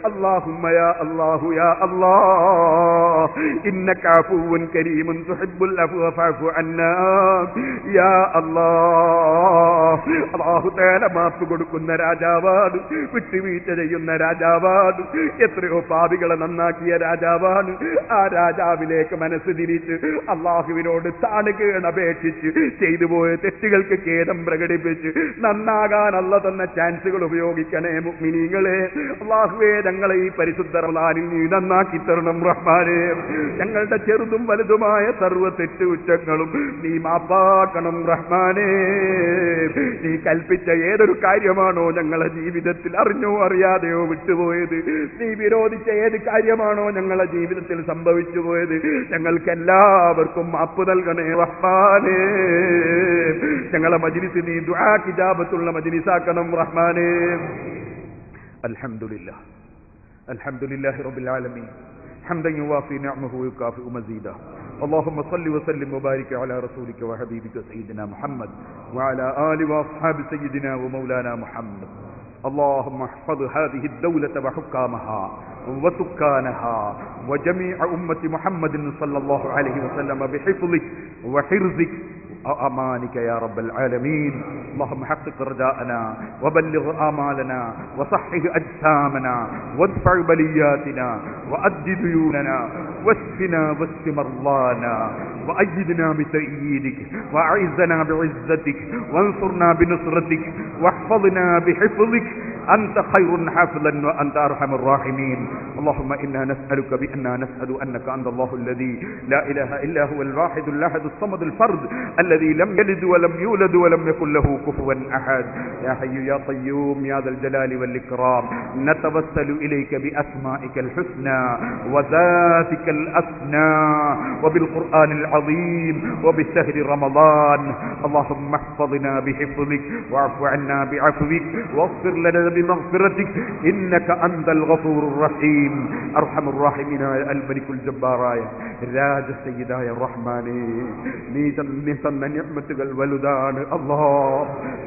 അല്ലാഹുമ്മ യാ അല്ലാഹു യാ അല്ലാഹ് ഇന്നക അഫുവ്വുൻ കരീമുൻ തുഹിബ്ബുൽ അഫ്വ ഫഅഫു അന്നാ യാ അല്ലാഹ്. അല്ലാഹു തആല മാപ്പ് കൊടുക്കുന്ന രാജാവാണ്, വിട്ടുവീഴ്ച ചെയ്യുന്ന രാജാവാണ്, എത്രയോ പാപികളെ നന്നാക്കിയ രാജാവാണ്. ആ രാജാവിലേക്ക് മനസ്സ് തിരിച്ച് അല്ലാഹുവിനോട് താണുകേണ് അപേക്ഷിച്ച് ചെയ്തു പോയ തെറ്റുകൾക്ക് ഖേദം പ്രകടിപ്പിച്ച് നന്നാകാൻ അല്ലാഹു തന്ന ചാൻസുകൾ ഉപയോഗിക്കണേ മുഅ്മിനീങ്ങളെ. അല്ലാഹുവേ, ഞങ്ങളെ ഈ പരിശുദ്ധ റമളാനിൽ നീ നന്നാക്കി തരണം റഹ്മാനേ. ഞങ്ങളുടെ ചെറുതും വലുതുമായ സർവ്വ തെറ്റുകുറ്റങ്ങളും നീ മാപ്പാക്കണം റഹ്മാനേ. നീ കൽപ്പിച്ച ഏതൊരു കാര്യമാണോ ഞങ്ങളെ ജീവിതത്തിൽ അറിഞ്ഞോ അറിയാതെയോ വിട്ടുപോയത്, നീ വിരോധിച്ച ഏത് കാര്യമാണോ ഞങ്ങളെ ജീവിതത്തിൽ സംഭവിച്ചു പോയത്, ഞങ്ങൾക്കെല്ലാവർക്കും മാപ്പ് നൽകണേ റഹ്മാനേ. ഞങ്ങളെ മജ്‌ലിസ് നീ ദുആ ഇജാബത്തുള്ള മജ്‌ലിസാക്കണം റഹ്മാനേ. അൽഹംദുലില്ലാഹ് അൽഹംദുലില്ലാഹി റബ്ബിൽ ആലമീൻ ഹംദൻ യുവാഫി നിഅമഹു വയുകാഫിഉ മസീദാ. اللهم صل وسلم وبارك على رسولك وحبيبك سيدنا محمد وعلى آل وأصحاب سيدنا ومولانا محمد. اللهم احفظ هذه الدولة وحكامها وسكانها وجميع أمة محمد صلى الله عليه وسلم بحفظك وحرزك وأمانك يا رب العالمين. اللهم حقق رجاءنا وبلغ آمالنا وصحح أجسامنا وادفع بلياتنا وأد ديوننا واشفنا واشف مرضانا وأيدنا بتأييدك وأعزنا بعزتك وانصرنا بنصرتك واحفظنا بحفظك. أنت خير حافظا وأنت أرحم الراحمين. اللهم إنا نسألك بأننا نشهد أنك أنت الله الذي لا إله إلا هو الواحد الأحد الصمد الفرد الذي لم يلد ولم يولد ولم يكن له كفوا أحد. يا حي يا قيوم يا ذا الجلال والإكرام، نتوسل إليك بأسمائك الحسنى وذاتك الأسنى وبالقرآن العظيم وبشهر رمضان. اللهم احفظنا بحفظك واعف عنا بعفوك واغفر لنا بمغفرتك إنك أنت الغفور الرحيم. أرحم الراحمين يا الملك الجبار يا രാജ സയ്യിദായ റഹ്മാനേ, നീ തന്ന നിഅമത്തുകൾ വലുതാണ് അല്ലാഹ്.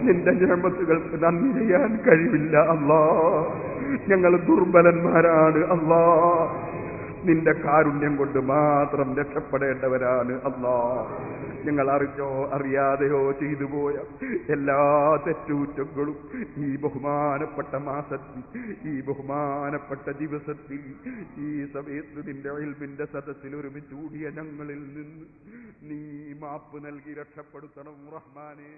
നിന്റെ നിഅമത്തുകൾക്ക് നന്ദി ചെയ്യാൻ കഴിവില്ല അല്ലാഹ്. ഞങ്ങൾ ദുർബലന്മാരാണ് അല്ലാഹ്. നിന്റെ കാരുണ്യം കൊണ്ട് മാത്രം രക്ഷപ്പെടേണ്ടവരാണ് അല്ലാഹ്. ഞങ്ങൾ അറിഞ്ഞോ അറിയാതെയോ ചെയ്തു പോയ എല്ലാ തെറ്റുകുറ്റങ്ങളും ഈ ബഹുമാനപ്പെട്ട മാസത്തിൽ, ഈ ബഹുമാനപ്പെട്ട ദിവസത്തിൽ, ഈ സമയത്ത് നിന്റെ ഇൽമിന്റെ സദസ്സിൽ ഒരുമിച്ച് കൂടിയ ഞങ്ങളിൽ നിന്ന് നീ മാപ്പ് നൽകി രക്ഷപ്പെടുത്തണം റഹ്മാനേ.